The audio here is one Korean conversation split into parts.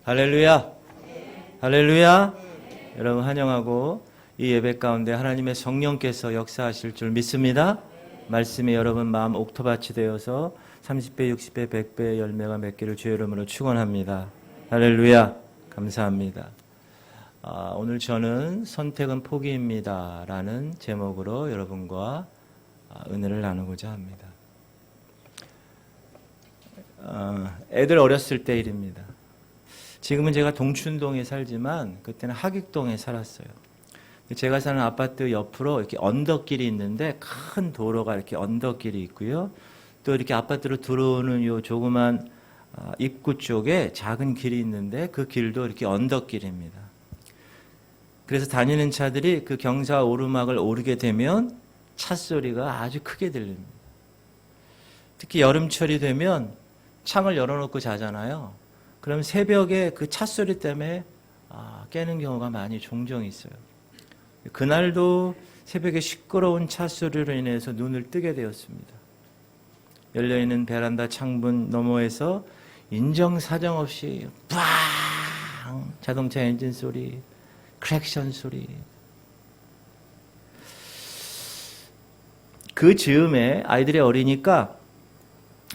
할렐루야. 할렐루야. 여러분 환영하고 이 예배 가운데 하나님의 성령께서 역사하실 줄 믿습니다. 말씀이 여러분 마음 옥토밭이 되어서 30배, 60배, 100배의 열매가 맺기를 주의 이름으로 축원합니다. 할렐루야. 감사합니다. 오늘 저는 선택은 포기입니다 라는 제목으로 여러분과 은혜를 나누고자 합니다. 애들 어렸을 때 일입니다. 지금은 제가 동춘동에 살지만 그때는 하객동에 살았어요. 제가 사는 아파트 옆으로 이렇게 언덕길이 있는데 큰 도로가 이렇게 언덕길이 있고요. 또 이렇게 아파트로 들어오는 요 조그만 입구 쪽에 작은 길이 있는데 그 길도 이렇게 언덕길입니다. 그래서 다니는 차들이 그 경사 오르막을 오르게 되면 차 소리가 아주 크게 들립니다. 특히 여름철이 되면 창을 열어놓고 자잖아요. 그럼 새벽에 그 차 소리 때문에 깨는 경우가 많이 종종 있어요. 그날도 새벽에 시끄러운 차 소리로 인해서 눈을 뜨게 되었습니다. 열려있는 베란다 창문 너머에서 인정사정 없이 빵! 자동차 엔진 소리, 크랙션 소리. 그 즈음에 아이들이 어리니까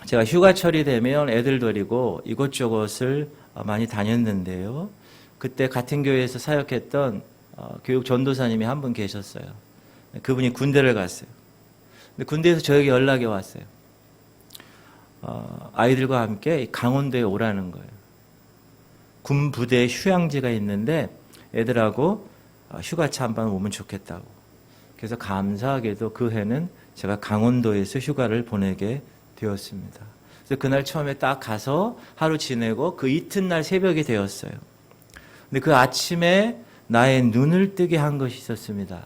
제가 휴가철이 되면 애들 데리고 이곳저곳을 많이 다녔는데요. 그때 같은 교회에서 사역했던 교육 전도사님이 한 분 계셨어요. 그분이 군대를 갔어요. 근데 군대에서 저에게 연락이 왔어요. 아이들과 함께 강원도에 오라는 거예요. 군 부대 휴양지가 있는데 애들하고 휴가차 한번 오면 좋겠다고. 그래서 감사하게도 그 해는 제가 강원도에서 휴가를 보내게 되었습니다. 그래서 그날 처음에 딱 가서 하루 지내고 그 이튿날 새벽이 되었어요. 근데 그 아침에 나의 눈을 뜨게 한 것이 있었습니다.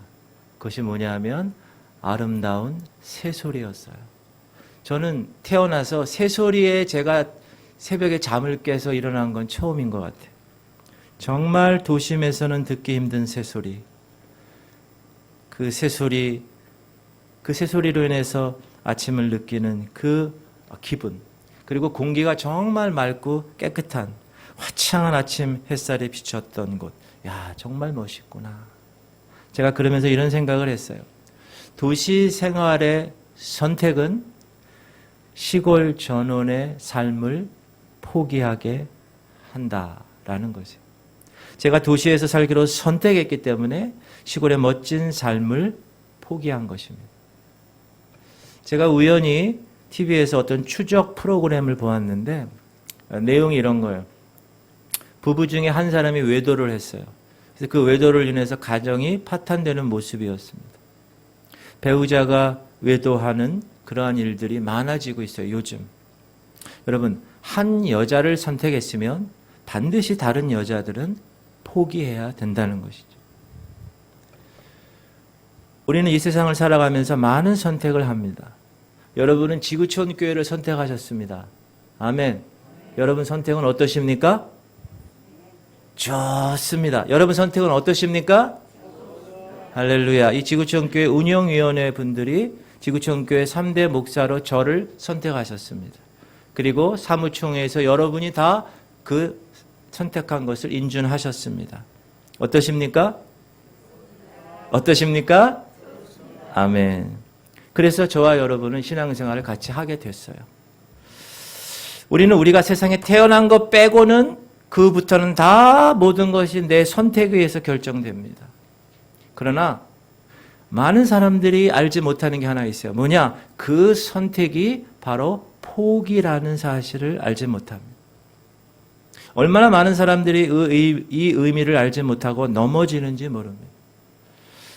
그것이 뭐냐면 아름다운 새소리였어요. 저는 태어나서 새소리에 제가 새벽에 잠을 깨서 일어난 건 처음인 것 같아요. 정말 도심에서는 듣기 힘든 새소리. 그 새소리로 인해서 아침을 느끼는 그 기분, 그리고 공기가 정말 맑고 깨끗한 화창한 아침 햇살에 비쳤던 곳. 야, 정말 멋있구나. 제가 그러면서 이런 생각을 했어요. 도시 생활의 선택은 시골 전원의 삶을 포기하게 한다라는 것이에요. 제가 도시에서 살기로 선택했기 때문에 시골의 멋진 삶을 포기한 것입니다. 제가 우연히 TV에서 어떤 추적 프로그램을 보았는데 내용이 이런 거예요. 부부 중에 한 사람이 외도를 했어요. 그래서 그 외도를 인해서 가정이 파탄되는 모습이었습니다. 배우자가 외도하는 그러한 일들이 많아지고 있어요, 요즘. 여러분, 한 여자를 선택했으면 반드시 다른 여자들은 포기해야 된다는 것이죠. 우리는 이 세상을 살아가면서 많은 선택을 합니다. 여러분은 지구촌 교회를 선택하셨습니다. 아멘. 여러분 선택은 어떠십니까? 좋습니다. 여러분 선택은 어떠십니까? 할렐루야. 이 지구촌 교회 운영위원회 분들이 지구촌 교회 3대 목사로 저를 선택하셨습니다. 그리고 사무총회에서 여러분이 다 그 선택한 것을 인준하셨습니다. 어떠십니까? 어떠십니까? 아멘. 그래서 저와 여러분은 신앙생활을 같이 하게 됐어요. 우리는 우리가 세상에 태어난 것 빼고는 그부터는 다 모든 것이 내 선택에 의해서 결정됩니다. 그러나 많은 사람들이 알지 못하는 게 하나 있어요. 뭐냐? 그 선택이 바로 포기라는 사실을 알지 못합니다. 얼마나 많은 사람들이 이 의미를 알지 못하고 넘어지는지 모릅니다.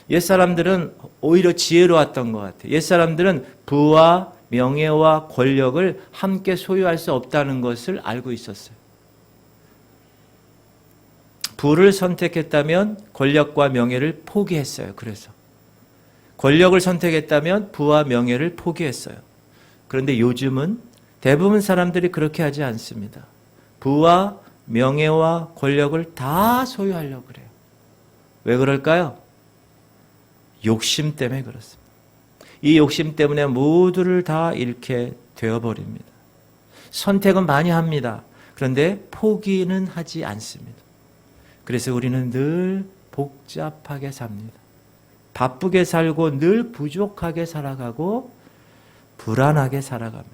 옛사람들은 오히려 지혜로웠던 것 같아요. 옛사람들은 부와 명예와 권력을 함께 소유할 수 없다는 것을 알고 있었어요. 부를 선택했다면 권력과 명예를 포기했어요. 그래서 권력을 선택했다면 부와 명예를 포기했어요. 그런데 요즘은 대부분 사람들이 그렇게 하지 않습니다. 부와 명예와 권력을 다 소유하려고 그래요. 왜 그럴까요? 욕심 때문에 그렇습니다. 이 욕심 때문에 모두를 다 잃게 되어버립니다. 선택은 많이 합니다. 그런데 포기는 하지 않습니다. 그래서 우리는 늘 복잡하게 삽니다. 바쁘게 살고 늘 부족하게 살아가고 불안하게 살아갑니다.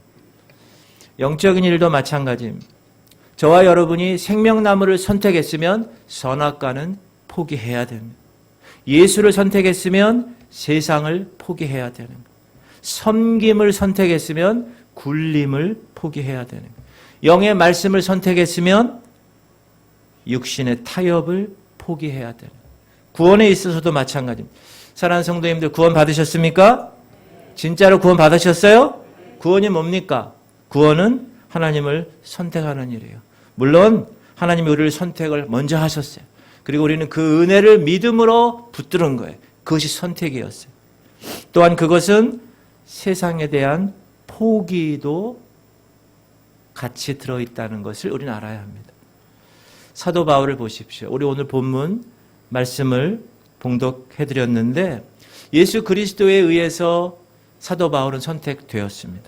영적인 일도 마찬가지입니다. 저와 여러분이 생명나무를 선택했으면 선악과는 포기해야 됩니다. 예수를 선택했으면 세상을 포기해야 되는 거예요. 섬김을 선택했으면 굴림을 포기해야 되는 거예요. 영의 말씀을 선택했으면 육신의 타협을 포기해야 되는 거예요. 구원에 있어서도 마찬가지입니다. 사랑하는 성도님들, 구원 받으셨습니까? 진짜로 구원 받으셨어요? 구원이 뭡니까? 구원은 하나님을 선택하는 일이에요. 물론 하나님이 우리를 선택을 먼저 하셨어요. 그리고 우리는 그 은혜를 믿음으로 붙드는 거예요. 그것이 선택이었어요. 또한 그것은 세상에 대한 포기도 같이 들어있다는 것을 우리는 알아야 합니다. 사도 바울을 보십시오. 우리 오늘 본문 말씀을 봉독해드렸는데 예수 그리스도에 의해서 사도 바울은 선택되었습니다.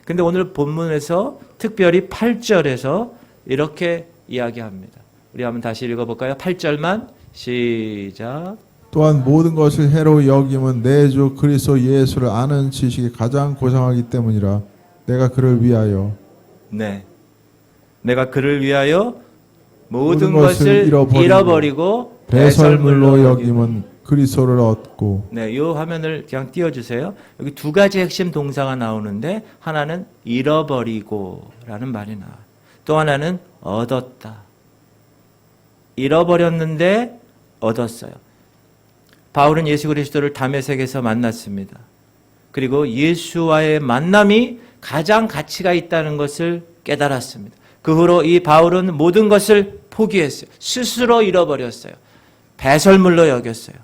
근데 오늘 본문에서 특별히 8절에서 이렇게 이야기합니다. 우리 한번 다시 읽어볼까요? 8절만 시작. 또한 모든 것을 해로 여김은 내 주 그리스도 예수를 아는 지식이 가장 고상하기 때문이라. 내가 그를 위하여 내가 그를 위하여 모든 것을 잃어버리고 배설물로 여김은 그리스도를 얻고. 이 화면을 그냥 띄워주세요. 여기 두 가지 핵심 동사가 나오는데 하나는 잃어버리고라는 말이 나와요. 또 하나는 얻었다. 잃어버렸는데 얻었어요. 바울은 예수 그리스도를 다메섹에서 만났습니다. 그리고 예수와의 만남이 가장 가치가 있다는 것을 깨달았습니다. 그 후로 이 바울은 모든 것을 포기했어요. 스스로 잃어버렸어요. 배설물로 여겼어요.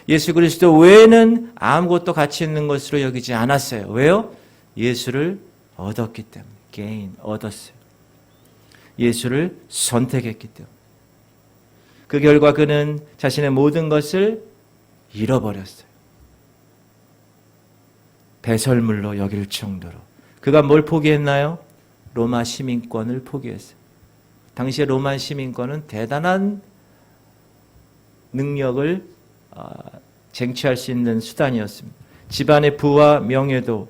예수 그리스도 외에는 아무것도 가치 있는 것으로 여기지 않았어요. 왜요? 예수를 얻었기 때문에. gain, 얻었어요. 예수를 선택했기 때문에. 그 결과 그는 자신의 모든 것을 잃어버렸어요. 배설물로 여길 정도로. 그가 뭘 포기했나요? 로마 시민권을 포기했어요. 당시에 로마 시민권은 대단한 능력을 쟁취할 수 있는 수단이었습니다. 집안의 부와 명예도,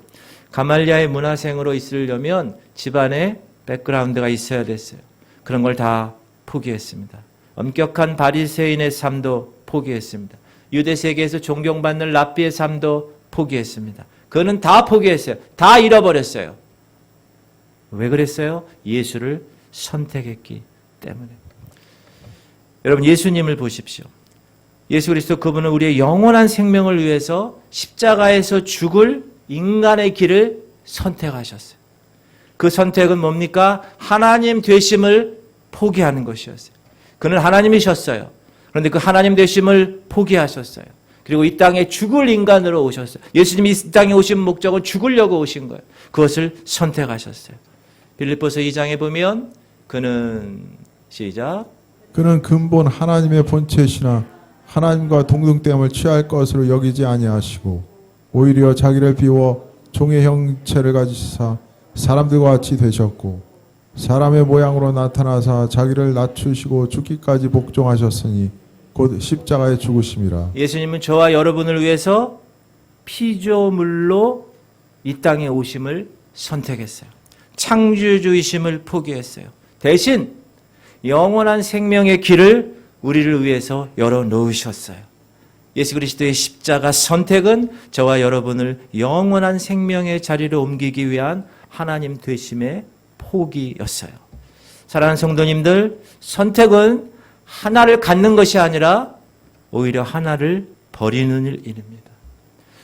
가말리아의 문화생으로 있으려면 집안에 백그라운드가 있어야 됐어요. 그런 걸 다 포기했습니다. 엄격한 바리새인의 삶도 포기했습니다. 유대 세계에서 존경받는 랍비의 삶도 포기했습니다. 그는 다 포기했어요. 다 잃어버렸어요. 왜 그랬어요? 예수를 선택했기 때문에. 여러분, 예수님을 보십시오. 예수 그리스도, 그분은 우리의 영원한 생명을 위해서 십자가에서 죽을 인간의 길을 선택하셨어요. 그 선택은 뭡니까? 하나님 되심을 포기하는 것이었어요. 그는 하나님이셨어요. 그런데 그 하나님 되심을 포기하셨어요. 그리고 이 땅에 죽을 인간으로 오셨어요. 예수님이 이 땅에 오신 목적은 죽으려고 오신 거예요. 그것을 선택하셨어요. 빌립보서 2장에 보면 그는 시작. 그는 근본 하나님의 본체시나 하나님과 동등됨을 취할 것으로 여기지 아니하시고 오히려 자기를 비워 종의 형체를 가지사 사람들과 같이 되셨고 사람의 모양으로 나타나사 자기를 낮추시고 죽기까지 복종하셨으니 곧 십자가에 죽으심이라. 예수님은 저와 여러분을 위해서 피조물로 이 땅에 오심을 선택했어요. 창조주이심을 포기했어요. 대신 영원한 생명의 길을 우리를 위해서 열어놓으셨어요. 예수 그리스도의 십자가 선택은 저와 여러분을 영원한 생명의 자리로 옮기기 위한 하나님 되심의 포기였어요. 사랑하는 성도님들, 선택은 하나를 갖는 것이 아니라 오히려 하나를 버리는 일입니다.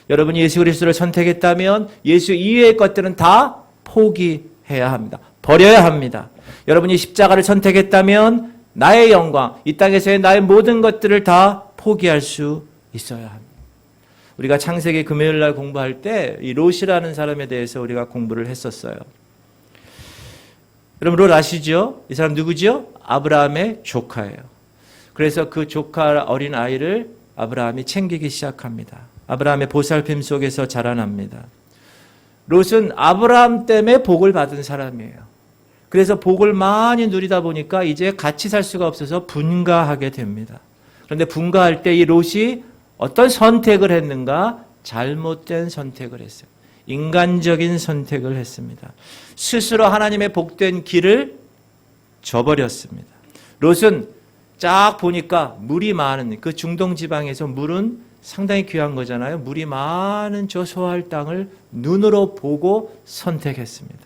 여러분이 예수 그리스도를 선택했다면 예수 이외의 것들은 다 포기해야 합니다. 버려야 합니다. 여러분이 십자가를 선택했다면 나의 영광, 이 땅에서의 나의 모든 것들을 다 포기할 수 있어야 합니다. 우리가 창세기 금요일 날 공부할 때 이 롯이라는 사람에 대해서 우리가 공부를 했었어요. 여러분 롯 아시죠? 이 사람 누구죠? 아브라함의 조카예요. 그래서 그 조카 어린 아이를 아브라함이 챙기기 시작합니다. 아브라함의 보살핌 속에서 자라납니다. 롯은 아브라함 때문에 복을 받은 사람이에요. 그래서 복을 많이 누리다 보니까 이제 같이 살 수가 없어서 분가하게 됩니다. 그런데 분가할 때 이 롯이 어떤 선택을 했는가? 잘못된 선택을 했어요. 인간적인 선택을 했습니다. 스스로 하나님의 복된 길을 저버렸습니다. 롯은 쫙 보니까 물이 많은 그 중동 지방에서 물은 상당히 귀한 거잖아요. 물이 많은 저 소할 땅을 눈으로 보고 선택했습니다.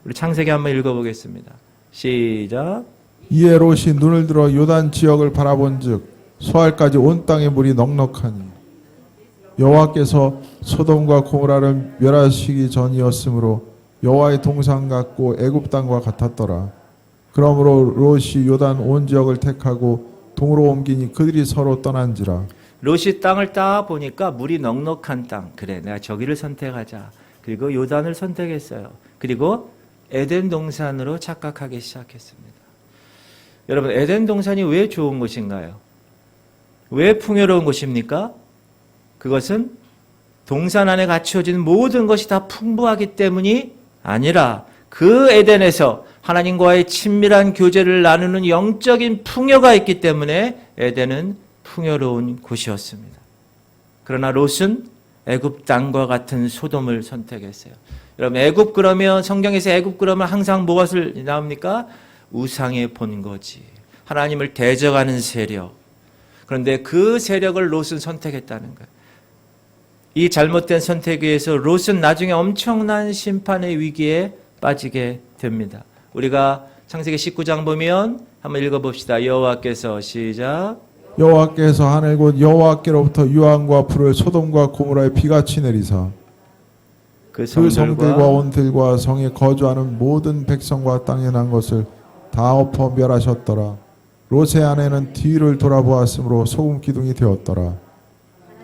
우리 창세기 한번 읽어보겠습니다. 시작. 이에 롯이 눈을 들어 요단 지역을 바라본즉 소알까지 온 땅의 물이 넉넉하니 여호와께서 소돔과 고모라를 멸하시기 전이었으므로 여호와의 동상 같고 애굽 땅과 같았더라. 그러므로 롯이 요단 온 지역을 택하고 동으로 옮기니 그들이 서로 떠난지라. 롯이 땅을 딱 보니까 물이 넉넉한 땅. 그래, 내가 저기를 선택하자. 그리고 요단을 선택했어요. 그리고 에덴 동산으로 착각하기 시작했습니다. 여러분, 에덴 동산이 왜 좋은 곳인가요? 왜 풍요로운 곳입니까? 그것은 동산 안에 갖추어진 모든 것이 다 풍부하기 때문이 아니라 그 에덴에서 하나님과의 친밀한 교제를 나누는 영적인 풍요가 있기 때문에 에덴은 풍요로운 곳이었습니다. 그러나 롯은 애굽 땅과 같은 소돔을 선택했어요. 여러분, 애굽 그러면 성경에서 애굽 그러면 항상 무엇을 나옵니까? 우상의 본거지. 하나님을 대적하는 세력. 그런데 그 세력을 롯은 선택했다는 거예요. 이 잘못된 선택에 의해서 롯은 나중에 엄청난 심판의 위기에 빠지게 됩니다. 우리가 창세기 19장 보면 한번 읽어봅시다. 여호와께서 시작. 여호와께서 하늘 곧 여호와께로부터 유황과 불을 소돔과 고모라에 비같이 내리사 그 성들과 온 들과 성에 거주하는 모든 백성과 땅에 난 것을 다 엎어 멸하셨더라. 롯의 아내는 뒤를 돌아보았으므로 소금 기둥이 되었더라.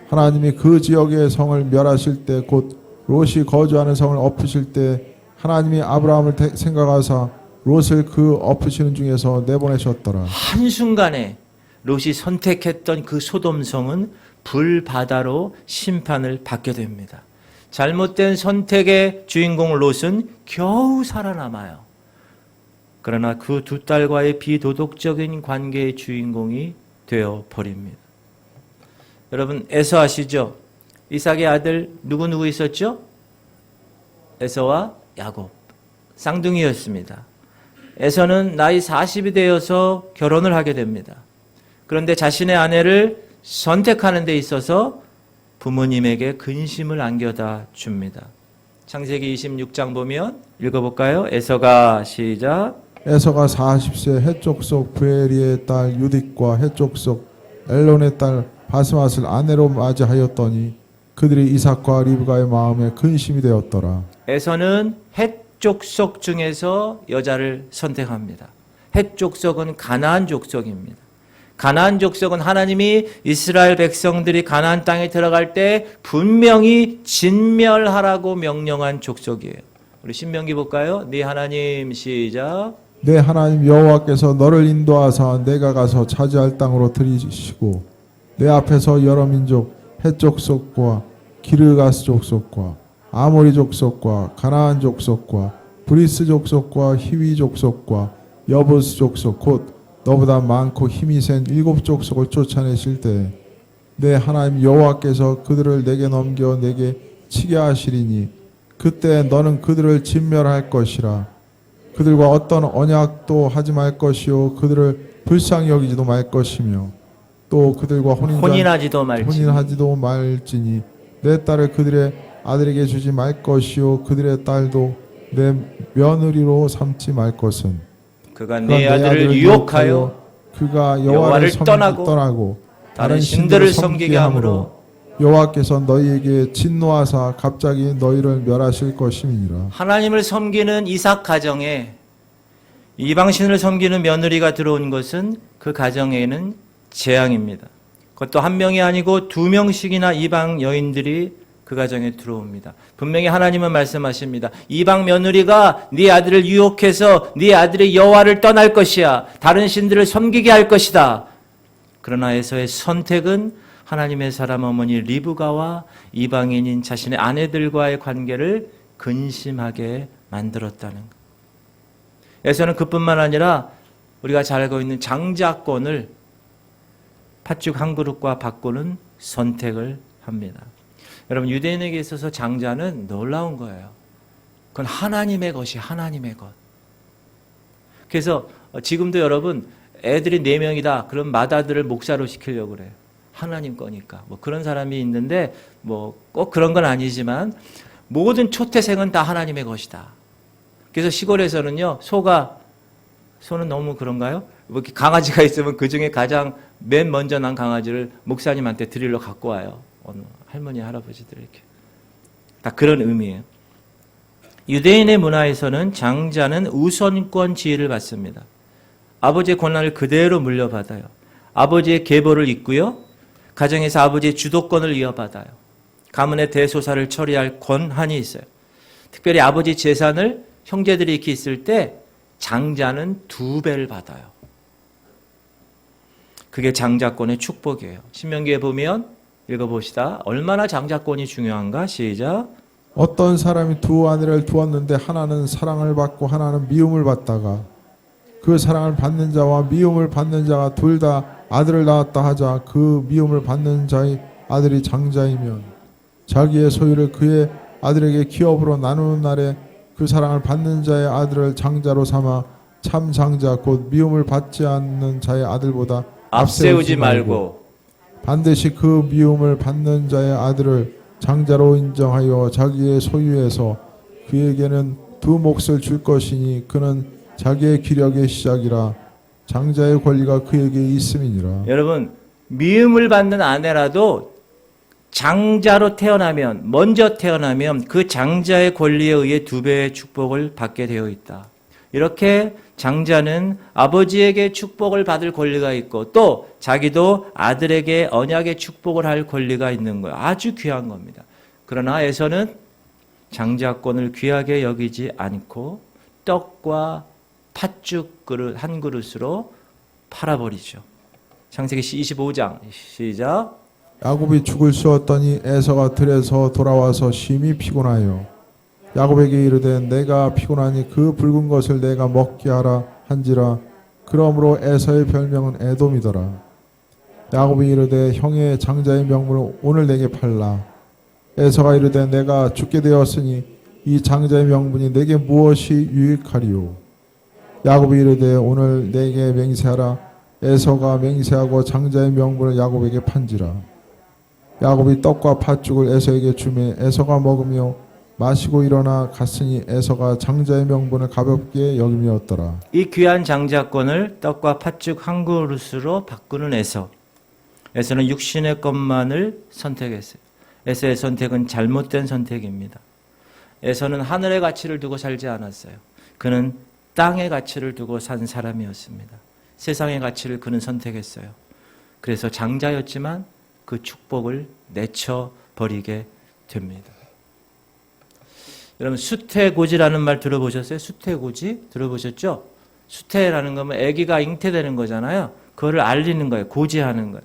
하나님이 그 지역의 성을 멸하실 때 곧 롯이 거주하는 성을 엎으실 때 하나님이 아브라함을 생각하사 롯을 그 엎으시는 중에서 내보내셨더라. 한순간에 롯이 선택했던 그 소돔성은 불바다로 심판을 받게 됩니다. 잘못된 선택의 주인공 롯은 겨우 살아남아요. 그러나 그 두 딸과의 비도덕적인 관계의 주인공이 되어 버립니다. 여러분, 에서 아시죠? 이삭의 아들 누구 있었죠? 에서와 야곱. 쌍둥이였습니다. 에서는 나이 40이 되어서 결혼을 하게 됩니다. 그런데 자신의 아내를 선택하는 데 있어서 부모님에게 근심을 안겨다 줍니다. 창세기 26장 보면 읽어볼까요? 에서가 시작. 에서가 40세 해족속 부에리의 딸 유딕과 해족속 엘론의 딸 바스맛을 아내로 맞이하였더니 그들이 이삭과 리브가의 마음에 근심이 되었더라. 에서는 헷 족속 중에서 여자를 선택합니다. 헷 족속은 가나안 족속입니다. 가나안 족속은 하나님이 이스라엘 백성들이 가나안 땅에 들어갈 때 분명히 진멸하라고 명령한 족속이에요. 우리 신명기 볼까요? 네 하나님 시작. 내 하나님 여호와께서 너를 인도하사 내가 가서 차지할 땅으로 들이시고 내 앞에서 여러 민족 헷 족속과 기르가스 족속과 아모리 족속과 가나안 족속과 브리스 족속과 히위 족속과 여부스 족속 곧 너보다 많고 힘이 센 7 족속을 쫓아내실 때 내 하나님 여호와께서 그들을 내게 넘겨 내게 치게 하시리니 그때 너는 그들을 진멸할 것이라. 그들과 어떤 언약도 하지 말 것이요 그들을 불쌍히 여기지도 말 것이며 또 그들과 혼인하지도 말지니 내 딸을 그들의 아들에게 주지 말 것이요 그들의 딸도 내 며느리로 삼지 말 것은 그가 내 아들을 유혹하여 그가 여호와를 떠나고 다른 신들을 섬기게 하므로 여호와께서 너희에게 진노하사 갑자기 너희를 멸하실 것임이니라. 하나님을 섬기는 이삭 가정에 이방신을 섬기는 며느리가 들어온 것은 그 가정에는 재앙입니다. 그것도 한 명이 아니고 2명씩이나 이방 여인들이 그 가정에 들어옵니다. 분명히 하나님은 말씀하십니다. 이방 며느리가 네 아들을 유혹해서 네 아들의 여호와를 떠날 것이야. 다른 신들을 섬기게 할 것이다. 그러나 에서의 선택은 하나님의 사람 어머니 리브가와 이방인인 자신의 아내들과의 관계를 근심하게 만들었다는 것. 에서는 그뿐만 아니라 우리가 잘 알고 있는 장자권을 팥죽 한 그릇과 바꾸는 선택을 합니다. 여러분, 유대인에게 있어서 장자는 놀라운 거예요. 그건 하나님의 것이 하나님의 것. 그래서 지금도 여러분, 애들이 4명이다. 그럼 맏아들을 목사로 시키려고 그래요. 하나님 거니까. 뭐 그런 사람이 있는데 뭐 꼭 그런 건 아니지만 모든 초태생은 다 하나님의 것이다. 그래서 시골에서는요, 소는 너무 그런가요? 뭐 이렇게 강아지가 있으면 그 중에 가장 맨 먼저 난 강아지를 목사님한테 드리러 갖고 와요. 어느 할머니, 할아버지들 이렇게. 다 그런 의미예요. 유대인의 문화에서는 장자는 우선권 지위를 받습니다. 아버지의 권한을 그대로 물려받아요. 아버지의 계보를 잇고요. 가정에서 아버지의 주도권을 이어받아요. 가문의 대소사를 처리할 권한이 있어요. 특별히 아버지 재산을 형제들이 이렇게 있을 때 장자는 2배를 받아요. 그게 장자권의 축복이에요. 신명기에 보면 읽어봅시다. 얼마나 장자권이 중요한가? 시작. 어떤 사람이 두 아내를 두었는데 하나는 사랑을 받고 하나는 미움을 받다가 그 사랑을 받는 자와 미움을 받는 자가 둘 다 아들을 낳았다 하자 그 미움을 받는 자의 아들이 장자이면 자기의 소유를 그의 아들에게 기업으로 나누는 날에 그 사랑을 받는 자의 아들을 장자로 삼아 참 장자 곧 미움을 받지 않는 자의 아들보다 앞세우지 말고 반드시 그 미움을 받는 자의 아들을 장자로 인정하여 자기의 소유에서 그에게는 2 몫을 줄 것이니 그는 자기의 기력의 시작이라 장자의 권리가 그에게 있음이니라. 여러분, 미움을 받는 아내라도 장자로 태어나면, 먼저 태어나면 그 장자의 권리에 의해 2배의 축복을 받게 되어 있다. 이렇게 장자는 아버지에게 축복을 받을 권리가 있고 또 자기도 아들에게 언약의 축복을 할 권리가 있는 거예요. 아주 귀한 겁니다. 그러나 에서는 장자권을 귀하게 여기지 않고 떡과 팥죽 그릇 한 그릇으로 팔아버리죠. 창세기 25장 시작. 야곱이 죽을 쑤었더니 에서가 들에서 돌아와서 심히 피곤하여 야곱에게 이르되 내가 피곤하니 그 붉은 것을 내가 먹게 하라 한지라. 그러므로 에서의 별명은 에돔이더라. 야곱이 이르되 형의 장자의 명분을 오늘 내게 팔라. 에서가 이르되 내가 죽게 되었으니 이 장자의 명분이 내게 무엇이 유익하리요. 야곱이 이르되 오늘 내게 맹세하라. 에서가 맹세하고 장자의 명분을 야곱에게 판지라. 야곱이 떡과 팥죽을 에서에게 주매 에서가 먹으며 마시고 일어나 갔으니 에서가 장자의 명분을 가볍게 여김이었더라. 이 귀한 장자권을 떡과 팥죽 한 그릇으로 바꾸는 에서. 에서는 육신의 것만을 선택했어요. 에서의 선택은 잘못된 선택입니다. 에서는 하늘의 가치를 두고 살지 않았어요. 그는 땅의 가치를 두고 산 사람이었습니다. 세상의 가치를 그는 선택했어요. 그래서 장자였지만 그 축복을 내쳐버리게 됩니다. 여러분, 수태고지라는 말 들어보셨어요? 수태고지? 들어보셨죠? 수태라는 거면 아기가 잉태되는 거잖아요. 그거를 알리는 거예요. 고지하는 거예요.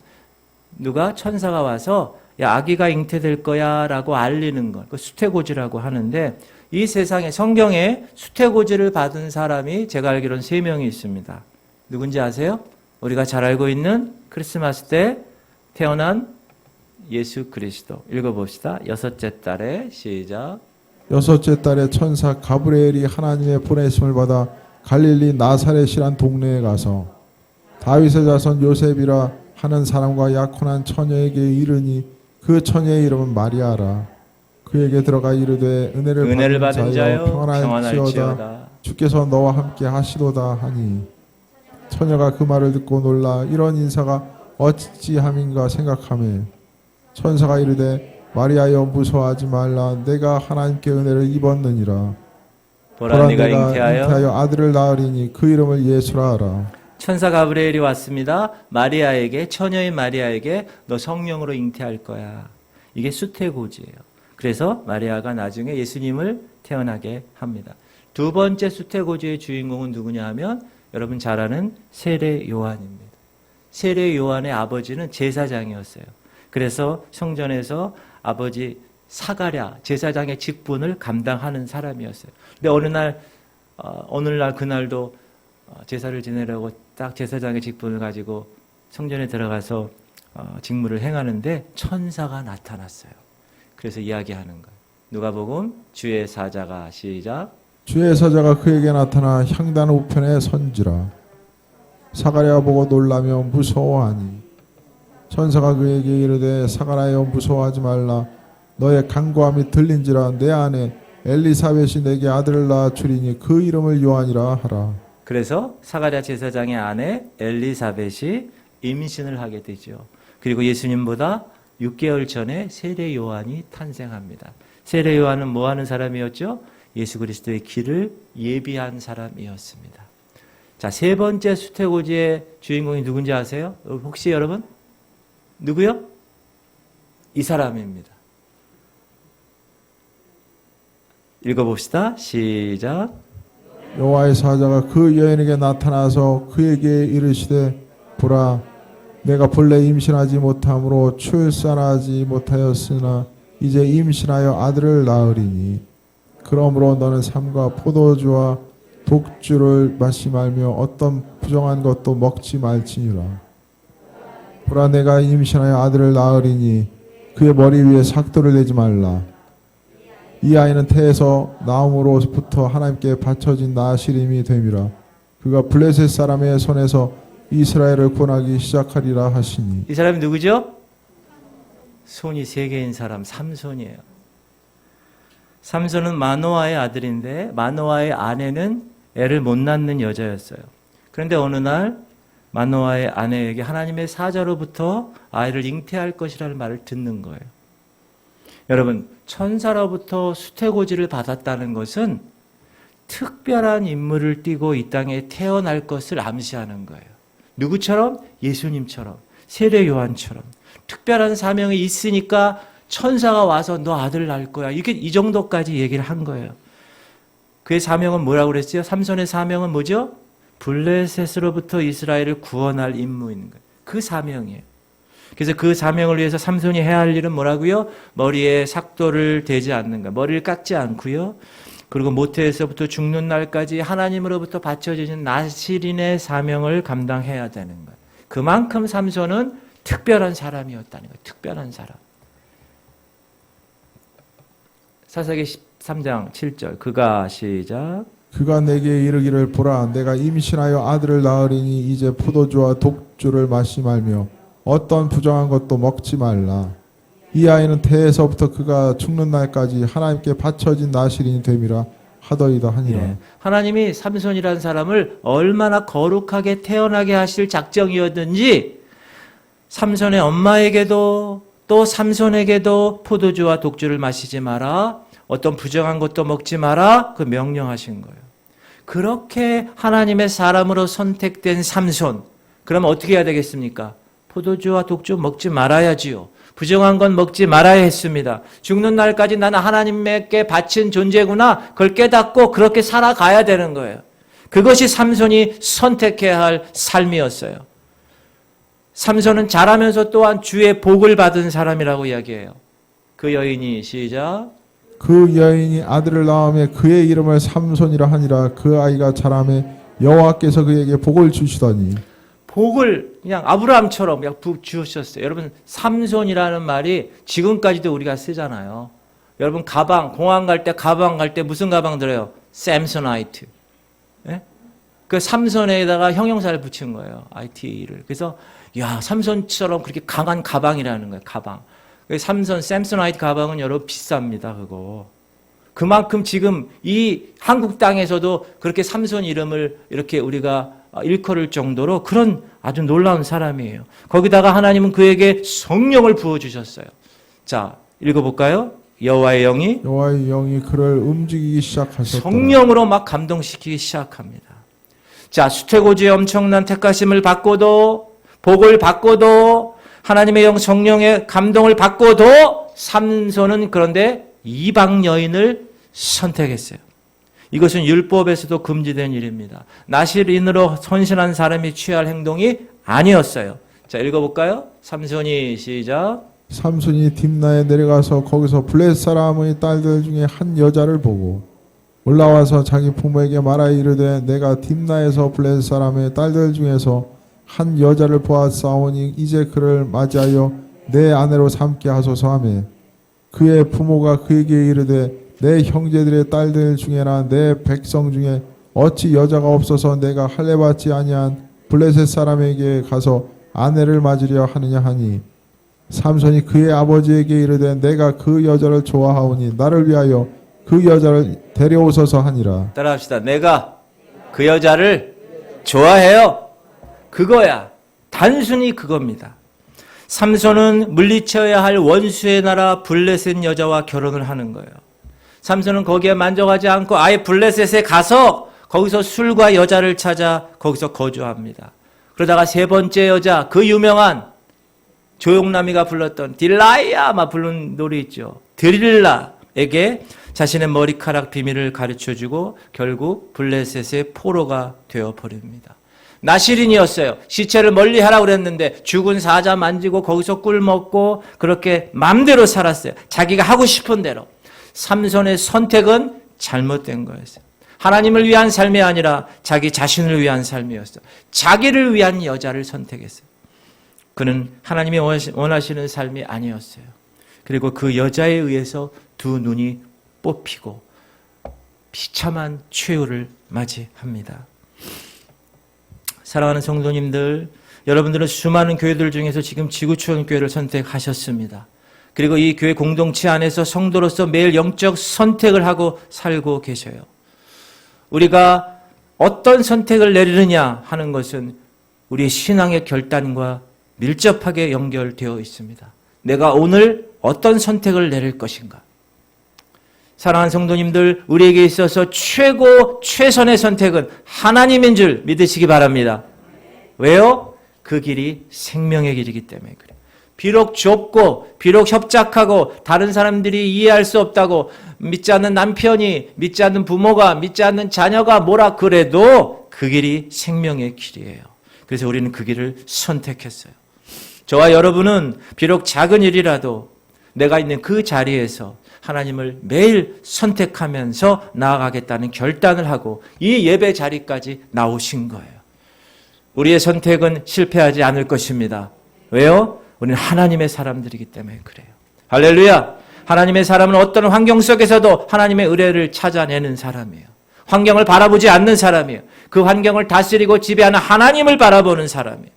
누가 천사가 와서 야, 아기가 잉태될 거야 라고 알리는 걸. 그 수태고지라고 하는데 이 세상에 성경에 수태고지를 받은 사람이 제가 알기로는 3명이 있습니다. 누군지 아세요? 우리가 잘 알고 있는 크리스마스 때 태어난 예수 그리스도. 읽어봅시다. 6째 달에 시작. 6째 달에 천사 가브리엘이 하나님의 보내심을 받아 갈릴리 나사렛이란 동네에 가서 다윗의 자손 요셉이라 하는 사람과 약혼한 처녀에게 이르니 그 처녀의 이름은 마리아라. 그에게 들어가 이르되 은혜를 받은 자여 평안할지어다. 주께서 너와 함께 하시도다 하니 처녀가 그 말을 듣고 놀라 이런 인사가 어찌함인가 생각하며 천사가 이르되 마리아여 무서워하지 말라. 내가 하나님께 은혜를 입었느니라. 보라 네가 잉태하여 아들을 낳으리니 그 이름을 예수라 하라. 천사 가브리엘이 왔습니다. 마리아에게, 처녀인 마리아에게 너 성령으로 잉태할 거야. 이게 수태고지예요. 그래서 마리아가 나중에 예수님을 태어나게 합니다. 2번째 수태고지의 주인공은 누구냐 하면 여러분 잘 아는 세례 요한입니다. 세례 요한의 아버지는 제사장이었어요. 그래서 성전에서 아버지 사가랴 제사장의 직분을 감당하는 사람이었어요. 근데 어느 날 오늘날 그날도 제사를 지내려고 딱 제사장의 직분을 가지고 성전에 들어가서 직무를 행하는데 천사가 나타났어요. 그래서 이야기하는 거예요. 누가복음 주의 사자가 시작. 주의 사자가 그에게 나타나 향단 우편에 선지라. 사가랴가 보고 놀라며 무서워하니 천사가 그에게 이르되 사가랴여 무서워하지 말라. 너의 간구함이 들린지라. 내 아내 엘리사벳이 내게 아들을 낳아 주리니 그 이름을 요한이라 하라. 그래서 사가랴 제사장의 아내 엘리사벳이 임신을 하게 되죠. 그리고 예수님보다 6개월 전에 세례 요한이 탄생합니다. 세례 요한은 뭐 하는 사람이었죠? 예수 그리스도의 길을 예비한 사람이었습니다. 자, 세 번째 수태고지의 주인공이 누군지 아세요? 혹시 여러분? 누구요? 이 사람입니다. 읽어봅시다. 시작. 여호와의 사자가 그 여인에게 나타나서 그에게 이르시되 보라 내가 본래 임신하지 못함으로 출산하지 못하였으나 이제 임신하여 아들을 낳으리니 그러므로 너는 삼가 포도주와 독주를 마시 말며 어떤 부정한 것도 먹지 말지니라. 보라 내가 임신하여 아들을 낳으리니 그의 머리 위에 삭도를 내지 말라. 이 아이는 태에서 나옴으로부터 하나님께 바쳐진 나시림이 됨이라. 그가 블레셋 사람의 손에서 이스라엘을 구원하기 시작하리라 하시니. 이 사람이 누구죠? 손이 3개인 사람 삼손이에요. 삼손은 마노아의 아들인데 마노아의 아내는 애를 못 낳는 여자였어요. 그런데 어느 날 마노아의 아내에게 하나님의 사자로부터 아이를 잉태할 것이라는 말을 듣는 거예요. 여러분, 천사로부터 수태고지를 받았다는 것은 특별한 인물을 띠고 이 땅에 태어날 것을 암시하는 거예요. 누구처럼? 예수님처럼, 세례 요한처럼 특별한 사명이 있으니까 천사가 와서 너 아들 낳을 거야. 이게 이 정도까지 얘기를 한 거예요. 그의 사명은 뭐라고 그랬어요? 삼손의 사명은 뭐죠? 블레셋으로부터 이스라엘을 구원할 임무인 거예요. 그 사명이에요. 그래서 그 사명을 위해서 삼손이 해야 할 일은 뭐라고요? 머리에 삭도를 대지 않는 거, 머리를 깎지 않고요. 그리고 모태에서부터 죽는 날까지 하나님으로부터 바쳐지는 나시린의 사명을 감당해야 되는 거예요. 그만큼 삼손은 특별한 사람이었다는 거예요. 특별한 사람. 사사기 13장 7절 그가 시작. 그가 내게 이르기를 보라 내가 임신하여 아들을 낳으리니 이제 포도주와 독주를 마시 말며 어떤 부정한 것도 먹지 말라. 이 아이는 태에서부터 그가 죽는 날까지 하나님께 바쳐진 나시린이 됨이라 하더이다 하니라. 예. 하나님이 삼손이라는 사람을 얼마나 거룩하게 태어나게 하실 작정이었는지 삼손의 엄마에게도 또 삼손에게도 포도주와 독주를 마시지 마라. 어떤 부정한 것도 먹지 마라. 그 명령하신 거예요. 그렇게 하나님의 사람으로 선택된 삼손. 그럼 어떻게 해야 되겠습니까? 포도주와 독주 먹지 말아야지요. 부정한 건 먹지 말아야 했습니다. 죽는 날까지 나는 하나님께 바친 존재구나. 그걸 깨닫고 그렇게 살아가야 되는 거예요. 그것이 삼손이 선택해야 할 삶이었어요. 삼손은 자라면서 또한 주의 복을 받은 사람이라고 이야기해요. 그 여인이 시작. 그 여인이 아들을 낳음에 그의 이름을 삼손이라 하니라. 그 아이가 자라매 여호와께서 그에게 복을 주시더니. 복을 그냥 아브라함처럼 그냥 주셨어요. 여러분 삼손이라는 말이 지금까지도 우리가 쓰잖아요. 여러분 가방 공항 갈 때 무슨 가방 들어요? 샘소나이트. 예? 그 삼손에다가 형용사를 붙인 거예요. IT를. 그래서 야 삼손처럼 그렇게 강한 가방이라는 거예요. 가방. 삼손 샘소나이트 가방은 여러분 비쌉니다. 그거. 그만큼 지금 이 한국 땅에서도 그렇게 삼손 이름을 이렇게 우리가 일컬을 정도로 그런 아주 놀라운 사람이에요. 거기다가 하나님은 그에게 성령을 부어주셨어요. 자, 읽어볼까요? 여호와의 영이 그를 움직이기 시작하셨다. 성령으로 막 감동시키기 시작합니다. 자, 수태고지의 엄청난 택하심을 받고도 복을 받고도 하나님의 영 성령의 감동을 받고도 삼손은 그런데 이방 여인을 선택했어요. 이것은 율법에서도 금지된 일입니다. 나실인으로 헌신한 사람이 취할 행동이 아니었어요. 자, 읽어볼까요? 삼손이 시작. 삼손이 딥나에 내려가서 거기서 블레셋 사람의 딸들 중에 한 여자를 보고 올라와서 자기 부모에게 말하여 이르되 내가 딥나에서 블레셋 사람의 딸들 중에서 한 여자를 보았사오니 이제 그를 맞이하여 내 아내로 삼게 하소서 하매 그의 부모가 그에게 이르되 내 형제들의 딸들 중에나 내 백성 중에 어찌 여자가 없어서 내가 할례받지 아니한 블레셋 사람에게 가서 아내를 맞으려 하느냐 하니 삼손이 그의 아버지에게 이르되 내가 그 여자를 좋아하오니 나를 위하여 그 여자를 데려오소서 하니라. 따라합시다. 내가 그 여자를 좋아해요. 그거야. 단순히 그겁니다. 삼손은 물리쳐야 할 원수의 나라 블레셋 여자와 결혼을 하는 거예요. 삼손은 거기에 만족하지 않고 아예 블레셋에 가서 거기서 술과 여자를 찾아 거기서 거주합니다. 그러다가 세 번째 여자, 그 유명한 조용남이가 불렀던 딜라이아 막 부른 노래 있죠. 드릴라에게 자신의 머리카락 비밀을 가르쳐주고 결국 블레셋의 포로가 되어버립니다. 나시린이었어요. 시체를 멀리하라고 그랬는데 죽은 사자 만지고 거기서 꿀 먹고 그렇게 마음대로 살았어요. 자기가 하고 싶은 대로. 삼손의 선택은 잘못된 거였어요. 하나님을 위한 삶이 아니라 자기 자신을 위한 삶이었어요. 자기를 위한 여자를 선택했어요. 그는 하나님이 원하시는 삶이 아니었어요. 그리고 그 여자에 의해서 두 눈이 뽑히고 비참한 최후를 맞이합니다. 사랑하는 성도님들, 여러분들은 수많은 교회들 중에서 지금 지구촌 교회를 선택하셨습니다. 그리고 이 교회 공동체 안에서 성도로서 매일 영적 선택을 하고 살고 계셔요. 우리가 어떤 선택을 내리느냐 하는 것은 우리의 신앙의 결단과 밀접하게 연결되어 있습니다. 내가 오늘 어떤 선택을 내릴 것인가? 사랑하는 성도님들, 우리에게 있어서 최고 최선의 선택은 하나님인 줄 믿으시기 바랍니다. 왜요? 그 길이 생명의 길이기 때문에 그래요. 비록 좁고 비록 협착하고 다른 사람들이 이해할 수 없다고 믿지 않는 남편이, 믿지 않는 부모가, 믿지 않는 자녀가 뭐라 그래도 그 길이 생명의 길이에요. 그래서 우리는 그 길을 선택했어요. 저와 여러분은 비록 작은 일이라도 내가 있는 그 자리에서 하나님을 매일 선택하면서 나아가겠다는 결단을 하고 이 예배 자리까지 나오신 거예요. 우리의 선택은 실패하지 않을 것입니다. 왜요? 우리는 하나님의 사람들이기 때문에 그래요. 할렐루야! 하나님의 사람은 어떤 환경 속에서도 하나님의 의뢰를 찾아내는 사람이에요. 환경을 바라보지 않는 사람이에요. 그 환경을 다스리고 지배하는 하나님을 바라보는 사람이에요.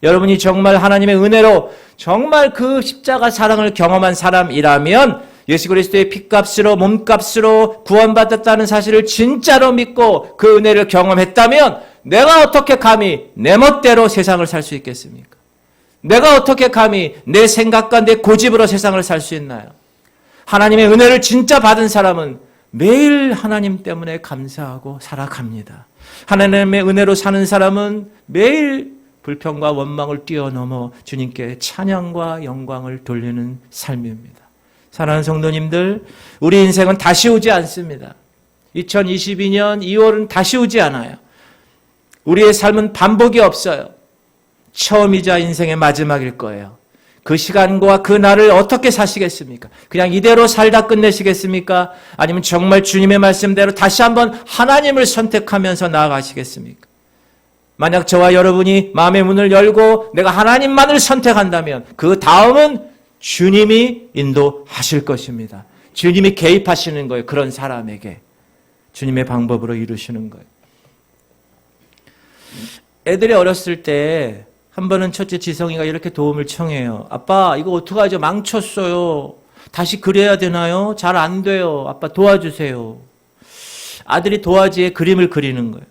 여러분이 정말 하나님의 은혜로 정말 그 십자가 사랑을 경험한 사람이라면 예수 그리스도의 피값으로 몸값으로 구원받았다는 사실을 진짜로 믿고 그 은혜를 경험했다면 내가 어떻게 감히 내 멋대로 세상을 살 수 있겠습니까? 내가 어떻게 감히 내 생각과 내 고집으로 세상을 살 수 있나요? 하나님의 은혜를 진짜 받은 사람은 매일 하나님 때문에 감사하고 살아갑니다. 하나님의 은혜로 사는 사람은 매일 불평과 원망을 뛰어넘어 주님께 찬양과 영광을 돌리는 삶입니다. 사랑하는 성도님들, 우리 인생은 다시 오지 않습니다. 2022년 2월은 다시 오지 않아요. 우리의 삶은 반복이 없어요. 처음이자 인생의 마지막일 거예요. 그 시간과 그 날을 어떻게 사시겠습니까? 그냥 이대로 살다 끝내시겠습니까? 아니면 정말 주님의 말씀대로 다시 한번 하나님을 선택하면서 나아가시겠습니까? 만약 저와 여러분이 마음의 문을 열고 내가 하나님만을 선택한다면 그 다음은 주님이 인도하실 것입니다. 주님이 개입하시는 거예요. 그런 사람에게. 주님의 방법으로 이루시는 거예요. 애들이 어렸을 때 한 번은 첫째 지성이가 이렇게 도움을 청해요. 아빠, 이거 어떡하죠? 망쳤어요. 다시 그려야 되나요? 잘 안 돼요. 아빠 도와주세요. 아들이 도화지에 그림을 그리는 거예요.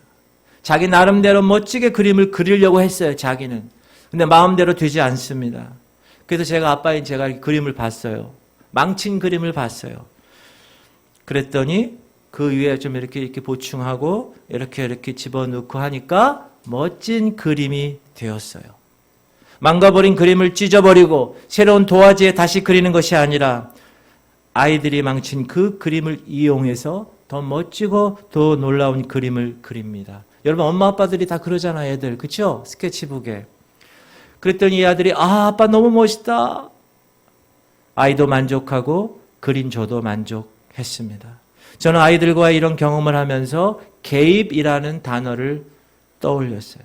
자기 나름대로 멋지게 그림을 그리려고 했어요. 자기는. 근데 마음대로 되지 않습니다. 그래서 제가 아빠인 제가 그림을 봤어요. 망친 그림을 봤어요. 그랬더니 그 위에 좀 이렇게 보충하고 이렇게 집어넣고 하니까 멋진 그림이 되었어요. 망가버린 그림을 찢어버리고 새로운 도화지에 다시 그리는 것이 아니라 아이들이 망친 그 그림을 이용해서 더 멋지고 더 놀라운 그림을 그립니다. 여러분 엄마 아빠들이 다 그러잖아요. 애들. 그렇죠? 스케치북에. 그랬더니 이 아들이 아빠 너무 멋있다. 아이도 만족하고 그린 저도 만족했습니다. 저는 아이들과 이런 경험을 하면서 개입이라는 단어를 떠올렸어요.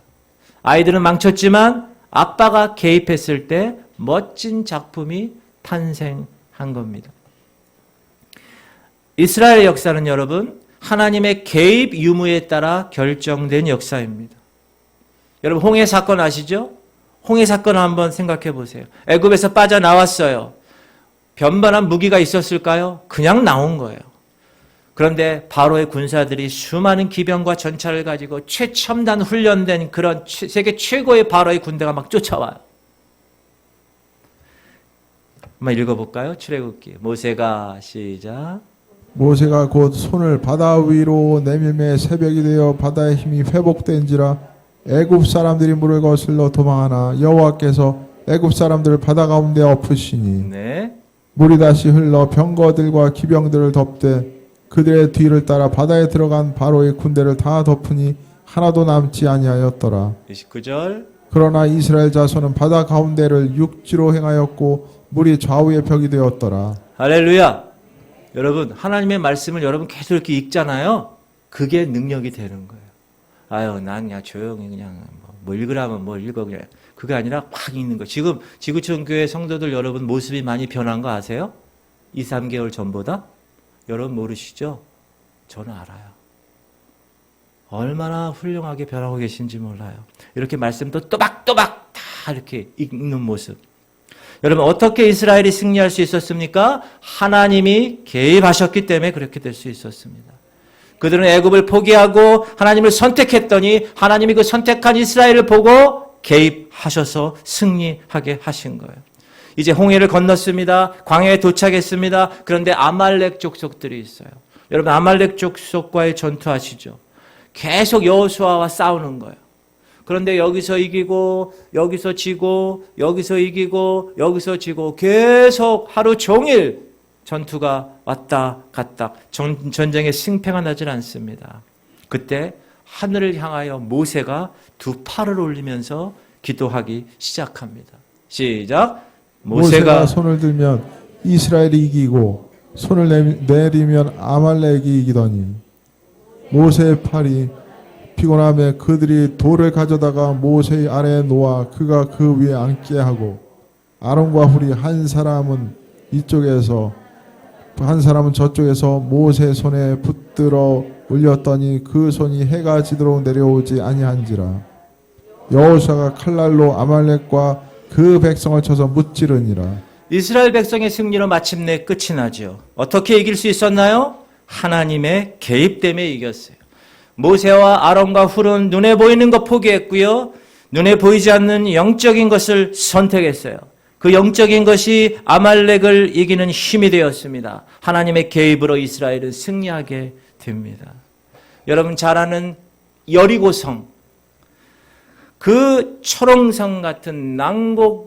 아이들은 망쳤지만 아빠가 개입했을 때 멋진 작품이 탄생한 겁니다. 이스라엘의 역사는 여러분 하나님의 개입 유무에 따라 결정된 역사입니다. 여러분 홍해 사건 아시죠? 홍해 사건을 한번 생각해 보세요. 애굽에서 빠져나왔어요. 변변한 무기가 있었을까요? 그냥 나온 거예요. 그런데 바로의 군사들이 수많은 기병과 전차를 가지고 최첨단 훈련된 그런 세계 최고의 바로의 군대가 막 쫓아와요. 한번 읽어볼까요? 출애굽기 모세가 시작. 모세가 곧 손을 바다 위로 내밀매 새벽이 되어 바다의 힘이 회복된지라 애굽 사람들이 물을 거슬러 도망하나 여호와께서 애굽 사람들을 바다 가운데 엎으시니 네. 물이 다시 흘러 병거들과 기병들을 덮되 그들의 뒤를 따라 바다에 들어간 바로의 군대를 다 덮으니 하나도 남지 아니하였더라. 29절. 그러나 이스라엘 자손은 바다 가운데를 육지로 행하였고 물이 좌우의 벽이 되었더라. 할렐루야. 여러분 하나님의 말씀을 여러분 계속 이렇게 읽잖아요. 그게 능력이 되는 거예요. 아유 난 그냥 조용히 그냥 뭐 읽으라면 뭐 읽어 그냥. 그게 아니라 확 읽는 거예요. 지금 지구촌 교회 성도들 여러분 모습이 많이 변한 거 아세요? 2, 3개월 전보다? 여러분 모르시죠? 저는 알아요. 얼마나 훌륭하게 변하고 계신지 몰라요. 이렇게 말씀도 또박또박 다 이렇게 읽는 모습. 여러분 어떻게 이스라엘이 승리할 수 있었습니까? 하나님이 개입하셨기 때문에 그렇게 될 수 있었습니다. 그들은 애굽을 포기하고 하나님을 선택했더니 하나님이 그 선택한 이스라엘을 보고 개입하셔서 승리하게 하신 거예요. 이제 홍해를 건넜습니다. 광야에 도착했습니다. 그런데 아말렉 족속들이 있어요. 여러분 아말렉 족속과의 전투하시죠. 계속 여호수아와 싸우는 거예요. 그런데 여기서 이기고 여기서 지고 여기서 이기고 여기서 지고 계속 하루 종일 전투가 왔다 갔다 전쟁의 승패가 나질 않습니다. 그때 하늘을 향하여 모세가 두 팔을 올리면서 기도하기 시작합니다. 시작. 모세가 손을 들면 이스라엘이 이기고 손을 내리면 아말렉이 이기더니 모세의 팔이 피곤함에 그들이 돌을 가져다가 모세의 아래에 놓아 그가 그 위에 앉게 하고 아론과 훌이 한 사람은 이쪽에서 한 사람은 저쪽에서 모세 손에 붙들어 올렸더니 그 손이 해가 지도록 내려오지 아니한지라. 여호수아가 칼날로 아말렉과 그 백성을 쳐서 무찌르니라. 이스라엘 백성의 승리로 마침내 끝이 나죠. 어떻게 이길 수 있었나요? 하나님의 개입 때문에 이겼어요. 모세와 아론과 훌은 눈에 보이는 것 포기했고요. 눈에 보이지 않는 영적인 것을 선택했어요. 그 영적인 것이 아말렉을 이기는 힘이 되었습니다. 하나님의 개입으로 이스라엘은 승리하게 됩니다. 여러분 잘 아는 여리고성, 그 초롱성 같은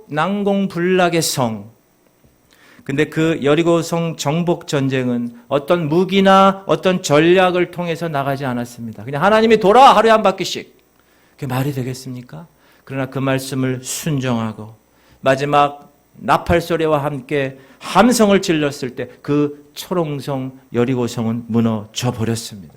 난공불락의 성. 근데 그 여리고성 정복 전쟁은 어떤 무기나 어떤 전략을 통해서 나가지 않았습니다. 그냥 하나님이 돌아 하루에 한 바퀴씩. 그게 말이 되겠습니까? 그러나 그 말씀을 순종하고 마지막 나팔 소리와 함께 함성을 질렀을 때 그 초롱성 여리고성은 무너져 버렸습니다.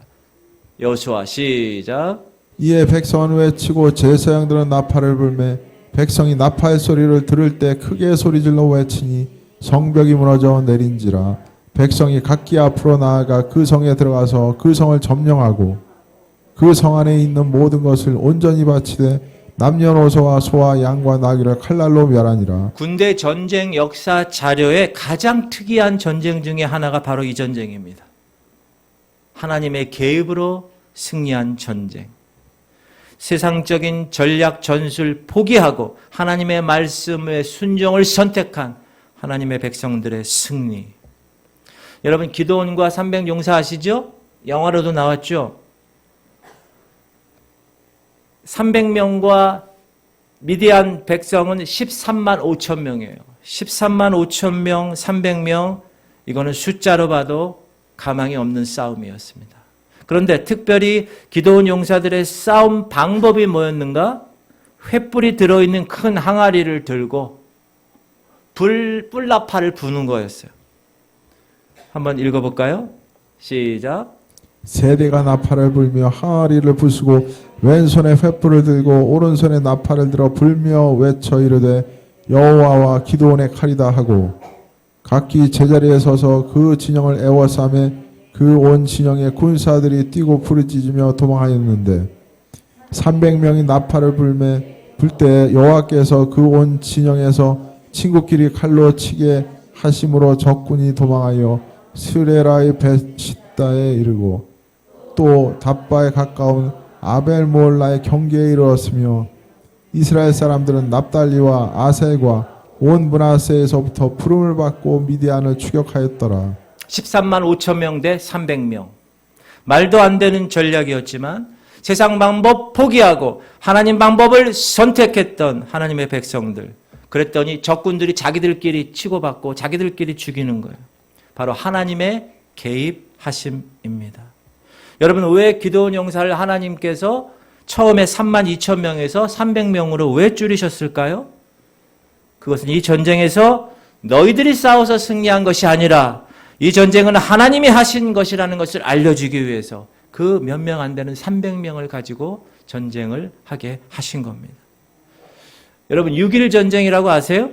여호수아 시작. 이에 백성은 외치고 제사장들은 나팔을 불매 백성이 나팔 소리를 들을 때 크게 소리질러 외치니 성벽이 무너져 내린지라. 백성이 각기 앞으로 나아가 그 성에 들어가서 그 성을 점령하고 그 성 안에 있는 모든 것을 온전히 바치되 남녀노소와 소와 양과 나귀를 칼날로 멸하니라. 군대 전쟁 역사 자료의 가장 특이한 전쟁 중에 하나가 바로 이 전쟁입니다. 하나님의 개입으로 승리한 전쟁. 세상적인 전략 전술 포기하고 하나님의 말씀의 순종을 선택한 하나님의 백성들의 승리. 여러분 기드온과 300용사 아시죠? 영화로도 나왔죠? 300명과 미디안 백성은 13만 5천 명이에요. 13만 5천 명, 300명, 이거는 숫자로 봐도 가망이 없는 싸움이었습니다. 그런데 특별히 기드온 용사들의 싸움 방법이 뭐였는가? 횃불이 들어있는 큰 항아리를 들고 뿔나팔을 부는 거였어요. 한번 읽어볼까요? 시작. 세대가 나팔을 불며 항아리를 부수고 왼손에 횃불을 들고 오른손에 나팔을 들어 불며 외쳐 이르되 여호와와 기드온의 칼이다 하고 각기 제자리에 서서 그 진영을 에워싸매 그 온 진영의 군사들이 뛰고 부르짖으며 도망하였는데 300명이 나팔을 불 때 여호와께서 그 온 진영에서 친구끼리 칼로 치게 하심으로 적군이 도망하여 스레라의 베시다에 이르고 또 답바에 가까운 아벨모올라의 경계에 이르렀으며 이스라엘 사람들은 납달리와 아셀과 온 므낫세에서부터 부름을 받고 미디안을 추격하였더라. 13만 5천 명 대 300명. 말도 안 되는 전략이었지만 세상 방법 포기하고 하나님 방법을 선택했던 하나님의 백성들. 그랬더니 적군들이 자기들끼리 치고받고 자기들끼리 죽이는 거예요. 바로 하나님의 개입하심입니다. 여러분, 왜 기드온 용사를 하나님께서 처음에 3만 2천 명에서 300명으로 왜 줄이셨을까요? 그것은 이 전쟁에서 너희들이 싸워서 승리한 것이 아니라 이 전쟁은 하나님이 하신 것이라는 것을 알려주기 위해서 그 몇 명 안 되는 300명을 가지고 전쟁을 하게 하신 겁니다. 여러분, 6.1 전쟁이라고 아세요?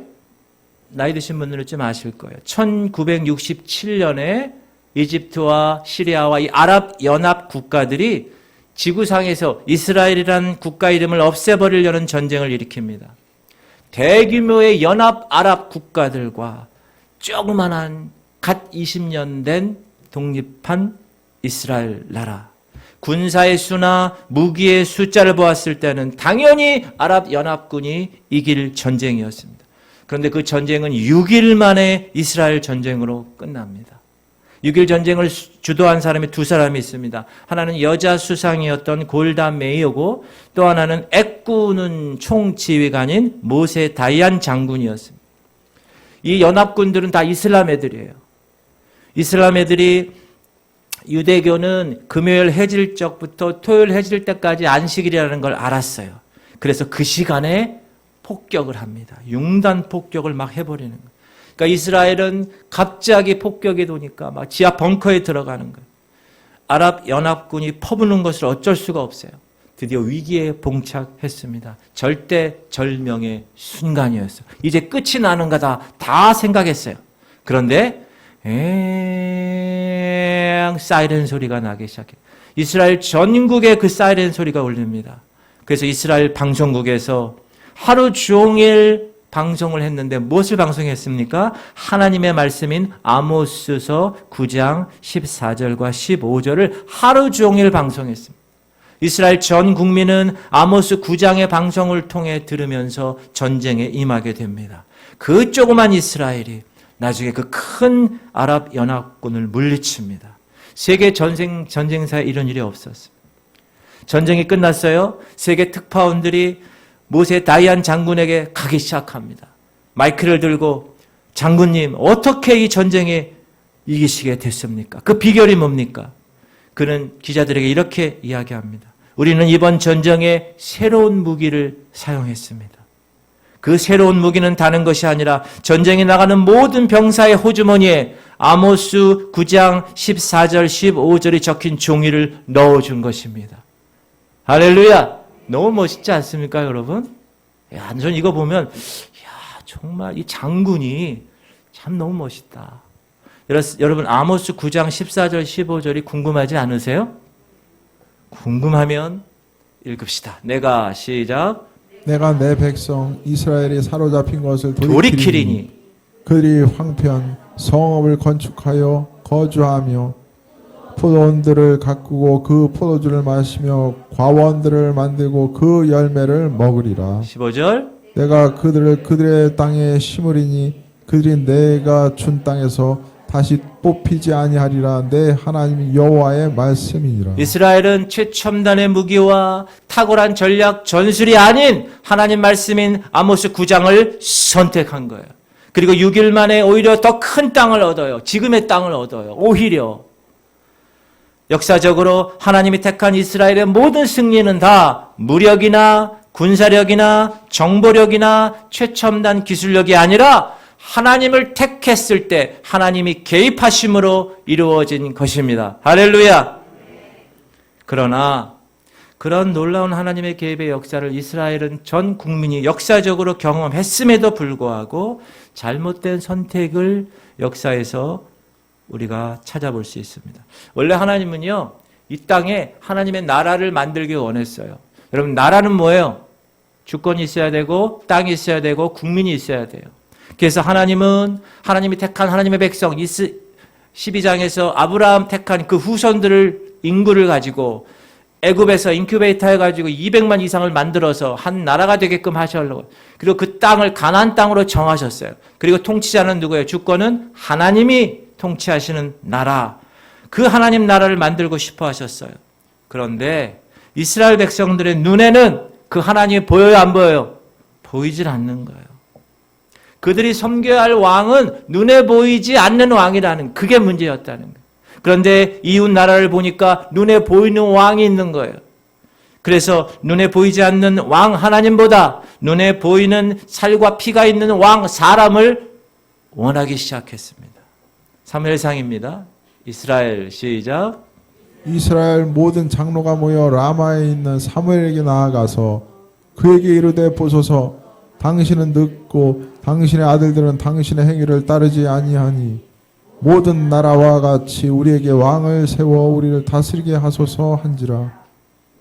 나이 드신 분들은 좀 아실 거예요. 1967년에 이집트와 시리아와 이 아랍 연합 국가들이 지구상에서 이스라엘이라는 국가 이름을 없애버리려는 전쟁을 일으킵니다. 대규모의 연합 아랍 국가들과 조그만한 갓 20년 된 독립한 이스라엘 나라. 군사의 수나 무기의 숫자를 보았을 때는 당연히 아랍 연합군이 이길 전쟁이었습니다. 그런데 그 전쟁은 6일 만에 이스라엘 전쟁으로 끝납니다. 6.1 전쟁을 주도한 사람이 두 사람이 있습니다. 하나는 여자 수상이었던 골다 메이어고 또 하나는 애꾸는 총지휘관인 모세 다이안 장군이었습니다. 이 연합군들은 다 이슬람 애들이에요. 이슬람 애들이 유대교는 금요일 해질 적부터 토요일 해질 때까지 안식일이라는 걸 알았어요. 그래서 그 시간에 폭격을 합니다. 융단 폭격을 막 해버리는 거예요. 그러니까 이스라엘은 갑자기 폭격이 도니까 막 지하 벙커에 들어가는 거예요. 아랍 연합군이 퍼부는 것을 어쩔 수가 없어요. 드디어 위기에 봉착했습니다. 절대절명의 순간이었어요. 이제 끝이 나는 거다 다 생각했어요. 그런데 사이렌 소리가 나기 시작해요. 이스라엘 전국에 그 사이렌 소리가 울립니다. 그래서 이스라엘 방송국에서 하루 종일 방송을 했는데 무엇을 방송했습니까? 하나님의 말씀인 아모스서 9장 14절과 15절을 하루 종일 방송했습니다. 이스라엘 전 국민은 아모스 9장의 방송을 통해 들으면서 전쟁에 임하게 됩니다. 그 조그만 이스라엘이 나중에 그 큰 아랍 연합군을 물리칩니다. 세계 전쟁사에 이런 일이 없었습니다. 전쟁이 끝났어요. 세계 특파원들이 모세 다이안 장군에게 가기 시작합니다. 마이크를 들고 장군님 어떻게 이 전쟁에 이기시게 됐습니까? 그 비결이 뭡니까? 그는 기자들에게 이렇게 이야기합니다. 우리는 이번 전쟁에 새로운 무기를 사용했습니다. 그 새로운 무기는 다른 것이 아니라 전쟁에 나가는 모든 병사의 호주머니에 아모스 9장 14절 15절이 적힌 종이를 넣어준 것입니다. 할렐루야! 너무 멋있지 않습니까, 여러분? 야, 전 이거 보면, 정말 이 장군이 참 너무 멋있다. 여러분, 아모스 9장 14절, 15절이 궁금하지 않으세요? 궁금하면 읽읍시다. 내가 시작. 내가 내 백성 이스라엘이 사로잡힌 것을 돌이키리니 그들이 황폐한 성읍을 건축하여 거주하며 포도원들을 가꾸고 그 포도주를 마시며 과원들을 만들고 그 열매를 먹으리라. 15절. 내가 그들을 그들의 땅에 심으리니 그들이 내가 준 땅에서 다시 뽑히지 아니하리라. 내 하나님 여호와의 말씀이니라. 이스라엘은 최첨단의 무기와 탁월한 전략 전술이 아닌 하나님 말씀인 아모스 9장을 선택한 거예요. 그리고 6일 만에 오히려 더 큰 땅을 얻어요. 지금의 땅을 얻어요. 오히려 역사적으로 하나님이 택한 이스라엘의 모든 승리는 다 무력이나 군사력이나 정보력이나 최첨단 기술력이 아니라 하나님을 택했을 때 하나님이 개입하심으로 이루어진 것입니다. 할렐루야. 그러나 그런 놀라운 하나님의 개입의 역사를 이스라엘은 전 국민이 역사적으로 경험했음에도 불구하고 잘못된 선택을 역사에서 우리가 찾아볼 수 있습니다. 원래 하나님은요, 이 땅에 하나님의 나라를 만들기 원했어요. 여러분, 나라는 뭐예요? 주권이 있어야 되고 땅이 있어야 되고 국민이 있어야 돼요. 그래서 하나님이 택한 하나님의 백성 12장에서 아브라함 택한 그 후손들을 인구를 가지고 애굽에서 인큐베이터 해가지고 200만 이상을 만들어서 한 나라가 되게끔 하시려고. 그리고 그 땅을 가나안 땅으로 정하셨어요. 그리고 통치자는 누구예요? 주권은 하나님이 통치하시는 나라. 그 하나님 나라를 만들고 싶어 하셨어요. 그런데 이스라엘 백성들의 눈에는 그 하나님이 보여요, 안 보여요? 보이질 않는 거예요. 그들이 섬겨야 할 왕은 눈에 보이지 않는 왕이라는, 그게 문제였다는 거예요. 그런데 이웃 나라를 보니까 눈에 보이는 왕이 있는 거예요. 그래서 눈에 보이지 않는 왕 하나님보다 눈에 보이는 살과 피가 있는 왕 사람을 원하기 시작했습니다. 사무엘상입니다. 이스라엘 시작. 이스라엘 모든 장로가 모여 라마에 있는 사무엘에게 나아가서 그에게 이르되 보소서, 당신은 늙고 당신의 아들들은 당신의 행위를 따르지 아니하니 모든 나라와 같이 우리에게 왕을 세워 우리를 다스리게 하소서 한지라.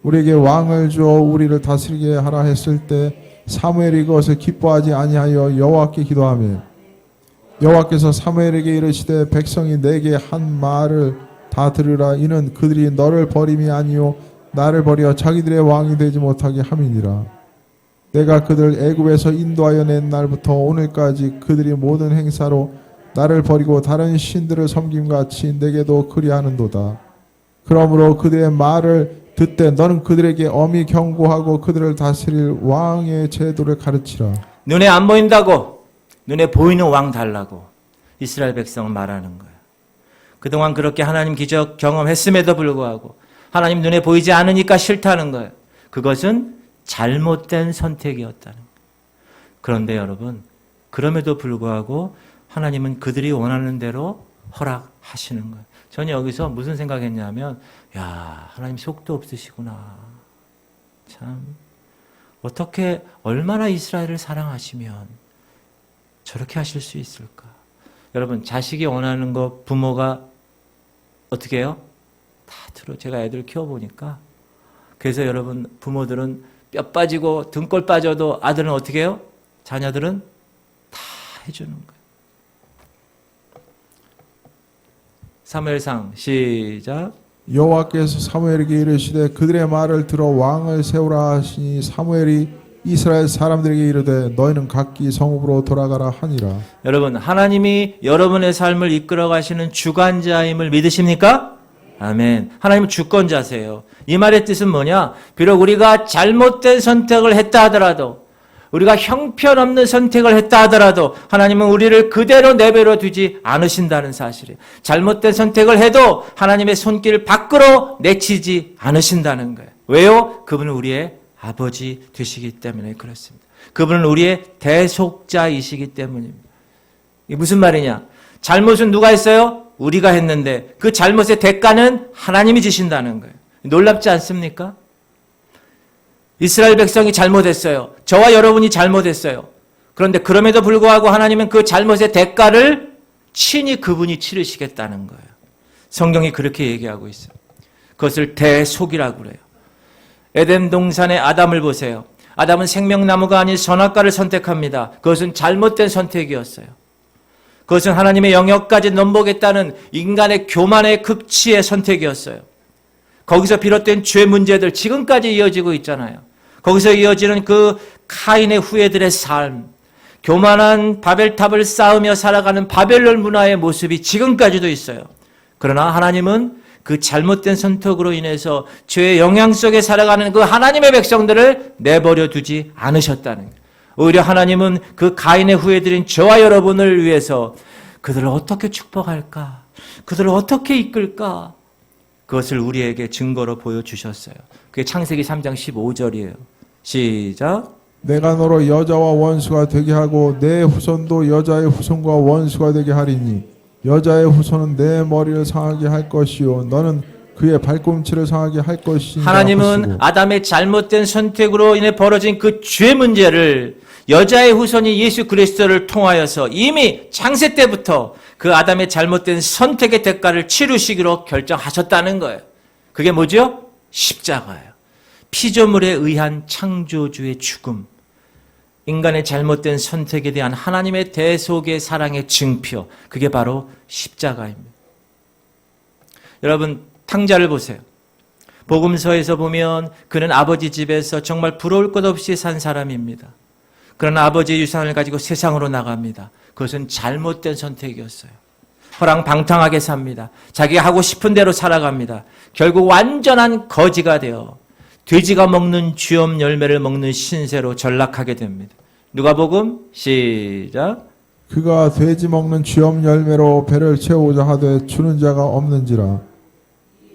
우리에게 왕을 주어 우리를 다스리게 하라 했을 때 사무엘이 그것을 기뻐하지 아니하여 여호와께 기도하며 여호와께서 사무엘에게 이르시되 백성이 내게 한 말을 다 들으라. 이는 그들이 너를 버림이 아니요 나를 버려 자기들의 왕이 되지 못하게 함이니라. 내가 그들 애굽에서 인도하여 낸 날부터 오늘까지 그들이 모든 행사로 나를 버리고 다른 신들을 섬김같이 내게도 그리하는도다. 그러므로 그들의 말을 듣되 너는 그들에게 엄히 경고하고 그들을 다스릴 왕의 제도를 가르치라. 눈에 안 보인다고 눈에 보이는 왕 달라고 이스라엘 백성은 말하는 거예요. 그동안 그렇게 하나님 기적 경험했음에도 불구하고 하나님 눈에 보이지 않으니까 싫다는 거예요. 그것은 잘못된 선택이었다는 거예요. 그런데 여러분, 그럼에도 불구하고 하나님은 그들이 원하는 대로 허락하시는 거예요. 저는 여기서 무슨 생각했냐면, 야, 하나님 속도 없으시구나. 참, 어떻게 얼마나 이스라엘을 사랑하시면 저렇게 하실 수 있을까? 여러분, 자식이 원하는 거 부모가 어떻게 해요? 다 들어. 제가 애들 키워보니까. 그래서 여러분, 부모들은 뼈 빠지고 등골 빠져도 아들은 어떻게 해요? 자녀들은 다 해주는 거예요. 사무엘상 시작. 여호와께서 사무엘에게 이르시되 그들의 말을 들어 왕을 세우라 하시니 사무엘이 이스라엘 사람들에게 이르되 너희는 각기 성읍으로 돌아가라 하니라. 여러분, 하나님이 여러분의 삶을 이끌어 가시는 주관자임을 믿으십니까? 아멘. 하나님은 주권자세요. 이 말의 뜻은 뭐냐? 비록 우리가 잘못된 선택을 했다 하더라도, 우리가 형편없는 선택을 했다 하더라도 하나님은 우리를 그대로 내버려 두지 않으신다는 사실이에요. 잘못된 선택을 해도 하나님의 손길 밖으로 내치지 않으신다는 거예요. 왜요? 그분은 우리의 아버지 되시기 때문에 그렇습니다. 그분은 우리의 대속자이시기 때문입니다. 이게 무슨 말이냐? 잘못은 누가 했어요? 우리가 했는데 그 잘못의 대가는 하나님이 지신다는 거예요. 놀랍지 않습니까? 이스라엘 백성이 잘못했어요. 저와 여러분이 잘못했어요. 그런데 그럼에도 불구하고 하나님은 그 잘못의 대가를 친히 그분이 치르시겠다는 거예요. 성경이 그렇게 얘기하고 있어요. 그것을 대속이라고 그래요. 에덴 동산의 아담을 보세요. 아담은 생명나무가 아닌 선악과를 선택합니다. 그것은 잘못된 선택이었어요. 그것은 하나님의 영역까지 넘보겠다는 인간의 교만의 극치의 선택이었어요. 거기서 비롯된 죄 문제들 지금까지 이어지고 있잖아요. 거기서 이어지는 그 카인의 후예들의 삶, 교만한 바벨탑을 쌓으며 살아가는 바벨론 문화의 모습이 지금까지도 있어요. 그러나 하나님은 그 잘못된 선택으로 인해서 죄의 영향 속에 살아가는 그 하나님의 백성들을 내버려 두지 않으셨다는 거예요. 오히려 하나님은 그 가인의 후예들인 저와 여러분을 위해서 그들을 어떻게 축복할까? 그들을 어떻게 이끌까? 그것을 우리에게 증거로 보여주셨어요. 그게 창세기 3장 15절이에요. 시작. 내가 너로 여자와 원수가 되게 하고 내 후손도 여자의 후손과 원수가 되게 하리니 여자의 후손은 내 머리를 상하게 할 것이요 너는 그의 발꿈치를 상하게 할 것이니라 하나님은 하시고 아담의 잘못된 선택으로 인해 벌어진 그 죄 문제를 여자의 후손이 예수 그리스도를 통하여서 이미 창세 때부터 그 아담의 잘못된 선택의 대가를 치르시기로 결정하셨다는 거예요. 그게 뭐죠? 십자가예요. 피조물에 의한 창조주의 죽음. 인간의 잘못된 선택에 대한 하나님의 대속의 사랑의 증표. 그게 바로 십자가입니다. 여러분, 탕자를 보세요. 복음서에서 보면 그는 아버지 집에서 정말 부러울 것 없이 산 사람입니다. 그러나 아버지의 유산을 가지고 세상으로 나갑니다. 그것은 잘못된 선택이었어요. 허랑방탕하게 삽니다. 자기가 하고 싶은 대로 살아갑니다. 결국 완전한 거지가 되어 돼지가 먹는 쥐엄 열매를 먹는 신세로 전락하게 됩니다. 누가복음 시작. 그가 돼지 먹는 쥐엄 열매로 배를 채우고자 하되 주는 자가 없는지라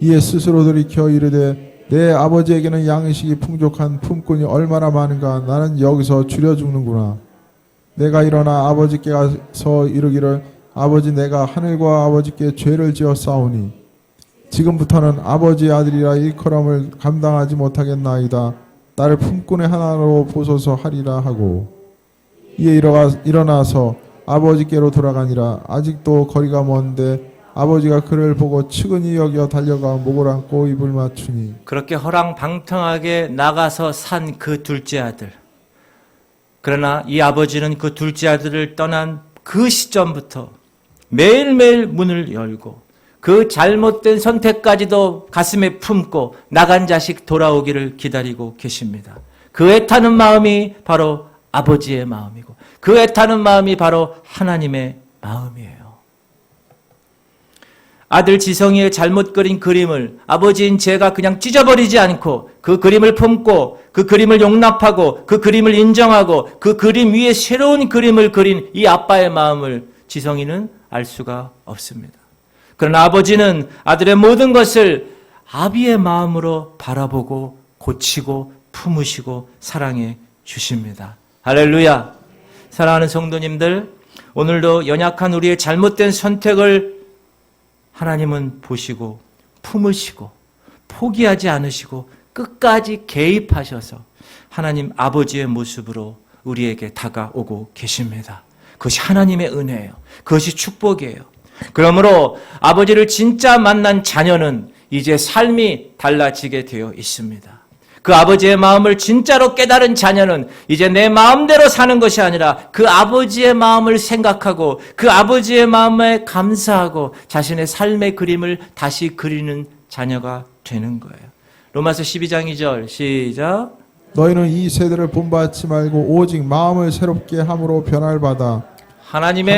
이에 스스로 돌이켜 이르되 내 아버지에게는 양식이 풍족한 품꾼이 얼마나 많은가 나는 여기서 줄여 죽는구나. 내가 일어나 아버지께 가서 이르기를 아버지 내가 하늘과 아버지께 죄를 지어 싸우니 지금부터는 아버지의 아들이라 일컬음을 감당하지 못하겠나이다. 나를 품꾼의 하나로 보소서 하리라 하고 이에 일어나서 아버지께로 돌아가니라. 아직도 거리가 먼데 아버지가 그를 보고 측은히 여겨 달려가 목을 안고 입을 맞추니 그렇게 허랑방탕하게 나가서 산 그 둘째 아들. 그러나 이 아버지는 그 둘째 아들을 떠난 그 시점부터 매일매일 문을 열고 그 잘못된 선택까지도 가슴에 품고 나간 자식 돌아오기를 기다리고 계십니다. 그 애타는 마음이 바로 아버지의 마음이고 그 애타는 마음이 바로 하나님의 마음이에요. 아들 지성이의 잘못 그린 그림을 아버지인 제가 그냥 찢어버리지 않고 그 그림을 품고 그 그림을 용납하고 그 그림을 인정하고 그 그림 위에 새로운 그림을 그린 이 아빠의 마음을 지성이는 알 수가 없습니다. 그러나 아버지는 아들의 모든 것을 아비의 마음으로 바라보고 고치고 품으시고 사랑해 주십니다. 할렐루야. 사랑하는 성도님들, 오늘도 연약한 우리의 잘못된 선택을 하나님은 보시고 품으시고 포기하지 않으시고 끝까지 개입하셔서 하나님 아버지의 모습으로 우리에게 다가오고 계십니다. 그것이 하나님의 은혜예요. 그것이 축복이에요. 그러므로 아버지를 진짜 만난 자녀는 이제 삶이 달라지게 되어 있습니다. 그 아버지의 마음을 진짜로 깨달은 자녀는 이제 내 마음대로 사는 것이 아니라 그 아버지의 마음을 생각하고 그 아버지의 마음에 감사하고 자신의 삶의 그림을 다시 그리는 자녀가 되는 거예요. 로마서 12장 2절 시작. 너희는 이 세대를 본받지 말고 오직 마음을 새롭게 함으로 변화를 받아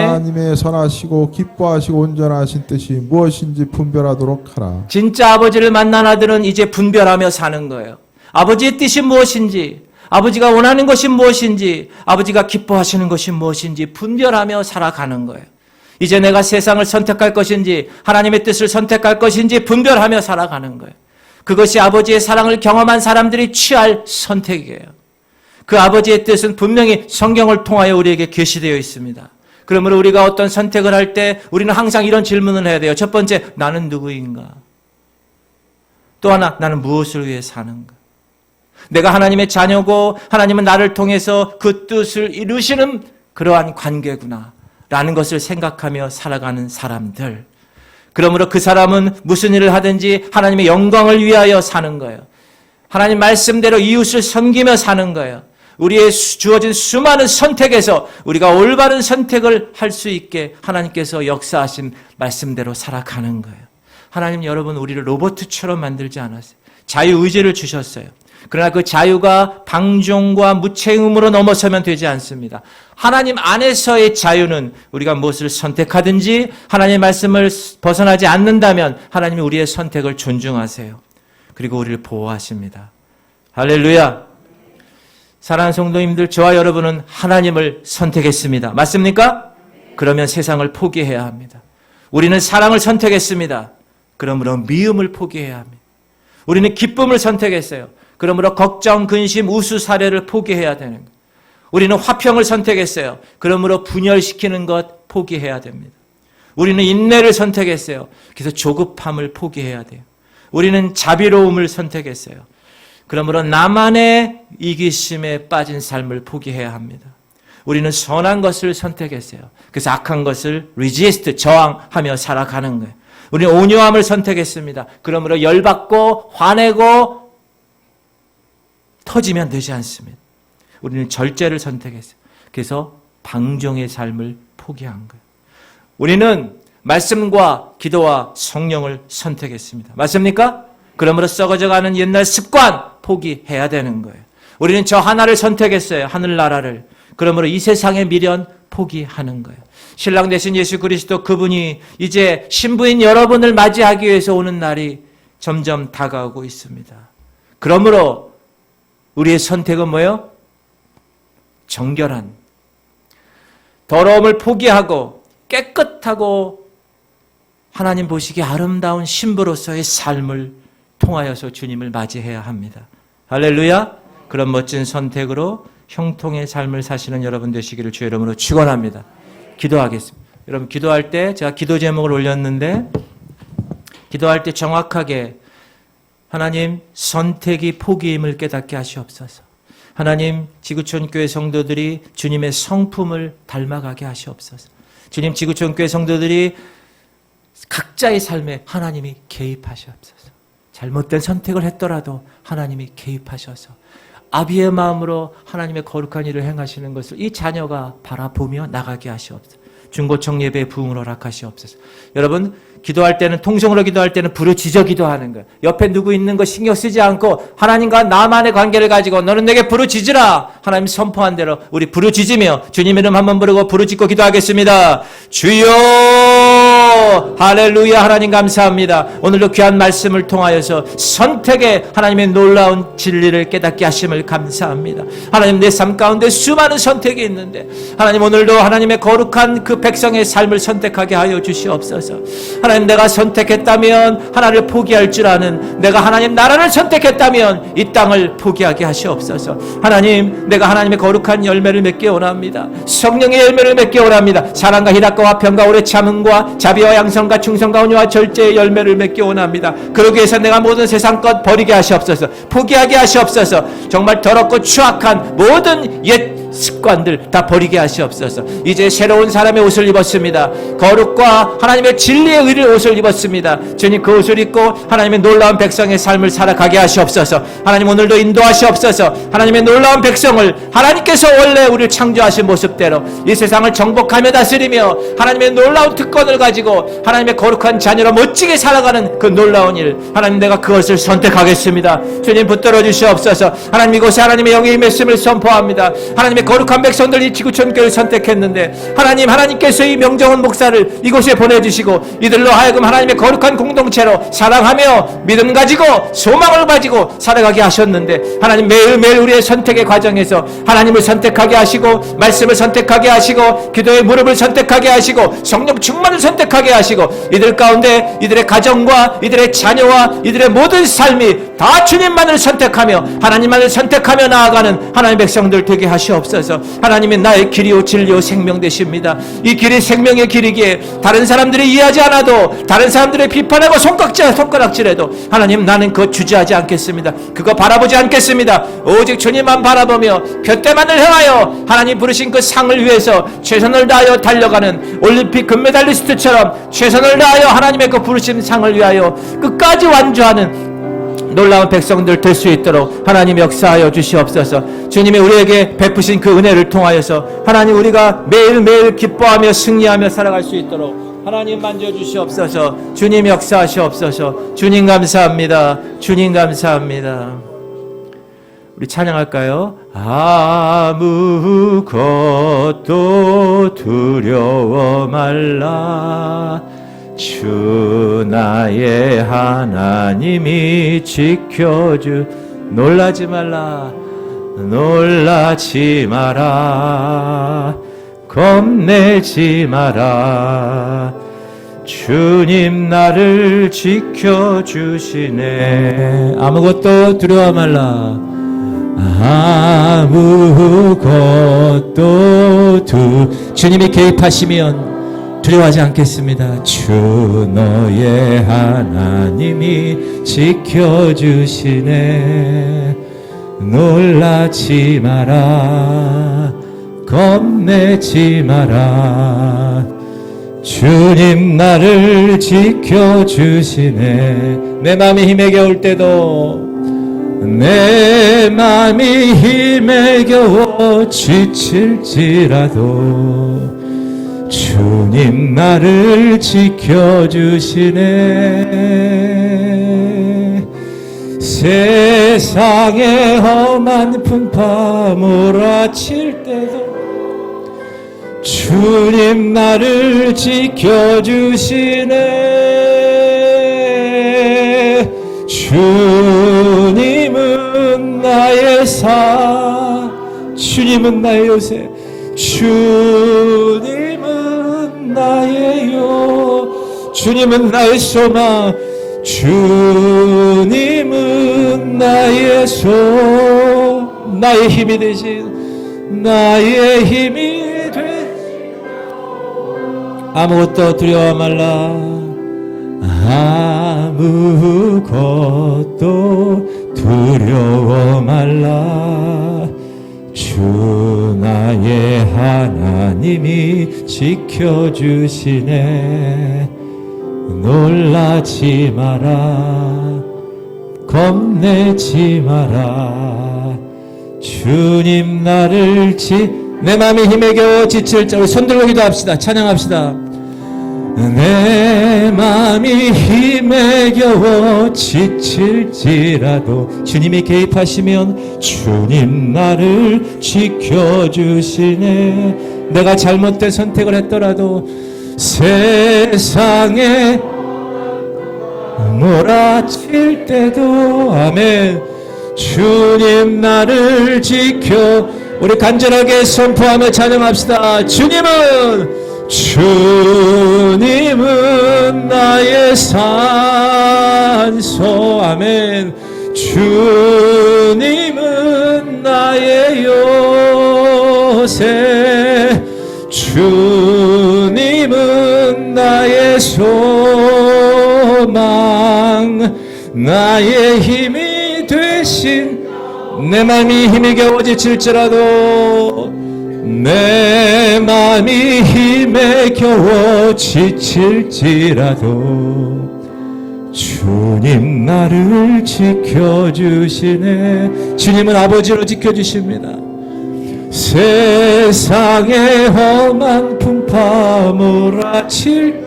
하나님의 선하시고 기뻐하시고 온전하신 뜻이 무엇인지 분별하도록 하라. 진짜 아버지를 만난 아들은 이제 분별하며 사는 거예요. 아버지의 뜻이 무엇인지, 아버지가 원하는 것이 무엇인지, 아버지가 기뻐하시는 것이 무엇인지 분별하며 살아가는 거예요. 이제 내가 세상을 선택할 것인지 하나님의 뜻을 선택할 것인지 분별하며 살아가는 거예요. 그것이 아버지의 사랑을 경험한 사람들이 취할 선택이에요. 그 아버지의 뜻은 분명히 성경을 통하여 우리에게 계시되어 있습니다. 그러므로 우리가 어떤 선택을 할 때 우리는 항상 이런 질문을 해야 돼요. 첫 번째, 나는 누구인가? 또 하나, 나는 무엇을 위해 사는가? 내가 하나님의 자녀고 하나님은 나를 통해서 그 뜻을 이루시는 그러한 관계구나 라는 것을 생각하며 살아가는 사람들. 그러므로 그 사람은 무슨 일을 하든지 하나님의 영광을 위하여 사는 거예요. 하나님 말씀대로 이웃을 섬기며 사는 거예요. 우리의 주어진 수많은 선택에서 우리가 올바른 선택을 할 수 있게 하나님께서 역사하신 말씀대로 살아가는 거예요. 하나님 여러분 우리를 로봇처럼 만들지 않았어요. 자유의지를 주셨어요. 그러나 그 자유가 방종과 무책임으로 넘어서면 되지 않습니다. 하나님 안에서의 자유는 우리가 무엇을 선택하든지 하나님의 말씀을 벗어나지 않는다면 하나님이 우리의 선택을 존중하세요. 그리고 우리를 보호하십니다. 할렐루야. 사랑하는 성도님들, 저와 여러분은 하나님을 선택했습니다. 맞습니까? 그러면 세상을 포기해야 합니다. 우리는 사랑을 선택했습니다. 그러므로 미움을 포기해야 합니다. 우리는 기쁨을 선택했어요. 그러므로 걱정, 근심, 우수, 사례를 포기해야 되는 거예요. 우리는 화평을 선택했어요. 그러므로 분열시키는 것 포기해야 됩니다. 우리는 인내를 선택했어요. 그래서 조급함을 포기해야 돼요. 우리는 자비로움을 선택했어요. 그러므로 나만의 이기심에 빠진 삶을 포기해야 합니다. 우리는 선한 것을 선택했어요. 그래서 악한 것을 resist, 저항하며 살아가는 거예요. 우리는 온유함을 선택했습니다. 그러므로 열받고 화내고 터지면 되지 않습니다. 우리는 절제를 선택했어요. 그래서 방종의 삶을 포기한 거예요. 우리는 말씀과 기도와 성령을 선택했습니다. 맞습니까? 그러므로 썩어져가는 옛날 습관 포기해야 되는 거예요. 우리는 저 하나를 선택했어요. 하늘나라를. 그러므로 이 세상의 미련 포기하는 거예요. 신랑 되신 예수 그리스도 그분이 이제 신부인 여러분을 맞이하기 위해서 오는 날이 점점 다가오고 있습니다. 그러므로 우리의 선택은 뭐예요? 정결한, 더러움을 포기하고 깨끗하고 하나님 보시기에 아름다운 신부로서의 삶을 통하여서 주님을 맞이해야 합니다. 할렐루야. 그런 멋진 선택으로 형통의 삶을 사시는 여러분 되시기를 주의 이름으로 축원합니다. 기도하겠습니다. 여러분 기도할 때 제가 기도 제목을 올렸는데 기도할 때 정확하게 하나님 선택이 포기임을 깨닫게 하시옵소서. 하나님 지구촌 교회 성도들이 주님의 성품을 닮아가게 하시옵소서. 주님 지구촌 교회 성도들이 각자의 삶에 하나님이 개입하시옵소서. 잘못된 선택을 했더라도 하나님이 개입하셔서 아비의 마음으로 하나님의 거룩한 일을 행하시는 것을 이 자녀가 바라보며 나가게 하시옵소서. 중고청 예배의 부흥을 허락하시옵소서. 여러분 기도할 때는 통성으로 기도할 때는 부르짖어 기도하는 거예요. 옆에 누구 있는 거 신경 쓰지 않고 하나님과 나만의 관계를 가지고 너는 내게 부르짖으라. 하나님 선포한 대로 우리 부르짖으며 주님 이름 한번 부르고 부르짖고 기도하겠습니다. 주여 할렐루야. 하나님 감사합니다. 오늘도 귀한 말씀을 통하여서 선택의 하나님의 놀라운 진리를 깨닫게 하심을 감사합니다. 하나님 내 삶 가운데 수많은 선택이 있는데 하나님 오늘도 하나님의 거룩한 그 백성의 삶을 선택하게 하여 주시옵소서. 하나님 내가 선택했다면 하나님을 포기할 줄 아는 내가 하나님 나라를 선택했다면 이 땅을 포기하게 하시옵소서. 하나님 내가 하나님의 거룩한 열매를 맺게 원합니다. 성령의 열매를 맺게 원합니다. 사랑과 희락과 화평과 오래 참음과 자비와 양성과 충성과 온유와 절제의 열매를 맺게 원합니다. 그러기 위해서 내가 모든 세상 것 버리게 하시옵소서. 포기하게 하시옵소서. 정말 더럽고 추악한 모든 옛 습관들 다 버리게 하시옵소서. 이제 새로운 사람의 옷을 입었습니다. 거룩과 하나님의 진리의 의를 옷을 입었습니다. 주님 그 옷을 입고 하나님의 놀라운 백성의 삶을 살아가게 하시옵소서. 하나님 오늘도 인도하시옵소서. 하나님의 놀라운 백성을 하나님께서 원래 우리를 창조하신 모습대로 이 세상을 정복하며 다스리며 하나님의 놀라운 특권을 가지고 하나님의 거룩한 자녀로 멋지게 살아가는 그 놀라운 일 하나님 내가 그것을 선택하겠습니다. 주님 붙들어 주시옵소서. 하나님 이곳에 하나님의 영의 임했음을 선포합니다. 하나님의 거룩한 백성들 이 지구촌 교회를 선택했는데 하나님께서 이 명정훈 목사를 이곳에 보내주시고 이들로 하여금 하나님의 거룩한 공동체로 사랑하며 믿음 가지고 소망을 가지고 살아가게 하셨는데 하나님 매일매일 우리의 선택의 과정에서 하나님을 선택하게 하시고 말씀을 선택하게 하시고 기도의 무릎을 선택하게 하시고 성령 충만을 선택하게 하시고 이들 가운데 이들의 가정과 이들의 자녀와 이들의 모든 삶이 다 주님만을 선택하며 하나님만을 선택하며 나아가는 하나님의 백성들 되게 하시옵소서. 하나님이 나의 길이요 진리요 생명 되십니다. 이 길이 생명의 길이기에 다른 사람들이 이해하지 않아도 다른 사람들의 비판하고 손가락질해도 하나님 나는 그거 주저하지 않겠습니다. 그거 바라보지 않겠습니다. 오직 주님만 바라보며 둯대만을 행하여 하나님 부르신 그 상을 위해서 최선을 다하여 달려가는 올림픽 금메달리스트처럼 최선을 다하여 하나님의 그 부르신 상을 위하여 끝까지 완주하는 놀라운 백성들 될 수 있도록 하나님 역사하여 주시옵소서. 주님이 우리에게 베푸신 그 은혜를 통하여서 하나님 우리가 매일매일 기뻐하며 승리하며 살아갈 수 있도록 하나님 만져주시옵소서. 주님 역사하시옵소서. 주님 감사합니다. 주님 감사합니다. 우리 찬양할까요? 아무것도 두려워 말라. 주 나의 하나님이 지켜주. 놀라지 말라. 놀라지 마라. 겁내지 마라. 주님 나를 지켜주시네. 아무것도 두려워 말라. 아무것도 주님이 개입하시면 두려워하지 않겠습니다. 주 너의 하나님이 지켜주시네. 놀라지 마라, 겁내지 마라. 주님 나를 지켜주시네. 내 마음이 힘에 겨울 때도, 내 마음이 힘에 겨워 지칠지라도 주님 나를 지켜주시네. 세상에 험한 풍파 몰아칠 때도 주님 나를 지켜주시네. 주님은 나의 주님은 나의 요새, 주님은 나의 주님은 나의 소망, 주님은 나의 나의 힘이 되신, 나의 힘이 아무것도 두려워 말라. 아무것도 두려워 말라. 주 나의 하나님이 지켜주시네. 놀라지 마라, 겁내지 마라. 주님 나를 내 마음이 힘에 겨워 지칠 자, 우리 손 들고 기도합시다. 찬양합시다. 내 마음이 힘에 겨워 지칠지라도 주님이 개입하시면 주님 나를 지켜주시네. 내가 잘못된 선택을 했더라도 세상에 몰아칠 때도 아멘. 주님 나를 지켜. 우리 간절하게 선포하며 찬양합시다. 주님은 나의 산소. 아멘. 주님은 나의 요새, 주님은 나의 소망, 나의 힘이 되신. 내 맘이 힘에 겨워 지칠지라도, 내 맘이 힘에 겨워 지칠지라도 주님 나를 지켜주시네. 주님은 아버지로 지켜주십니다. 세상에 험한 풍파 몰아칠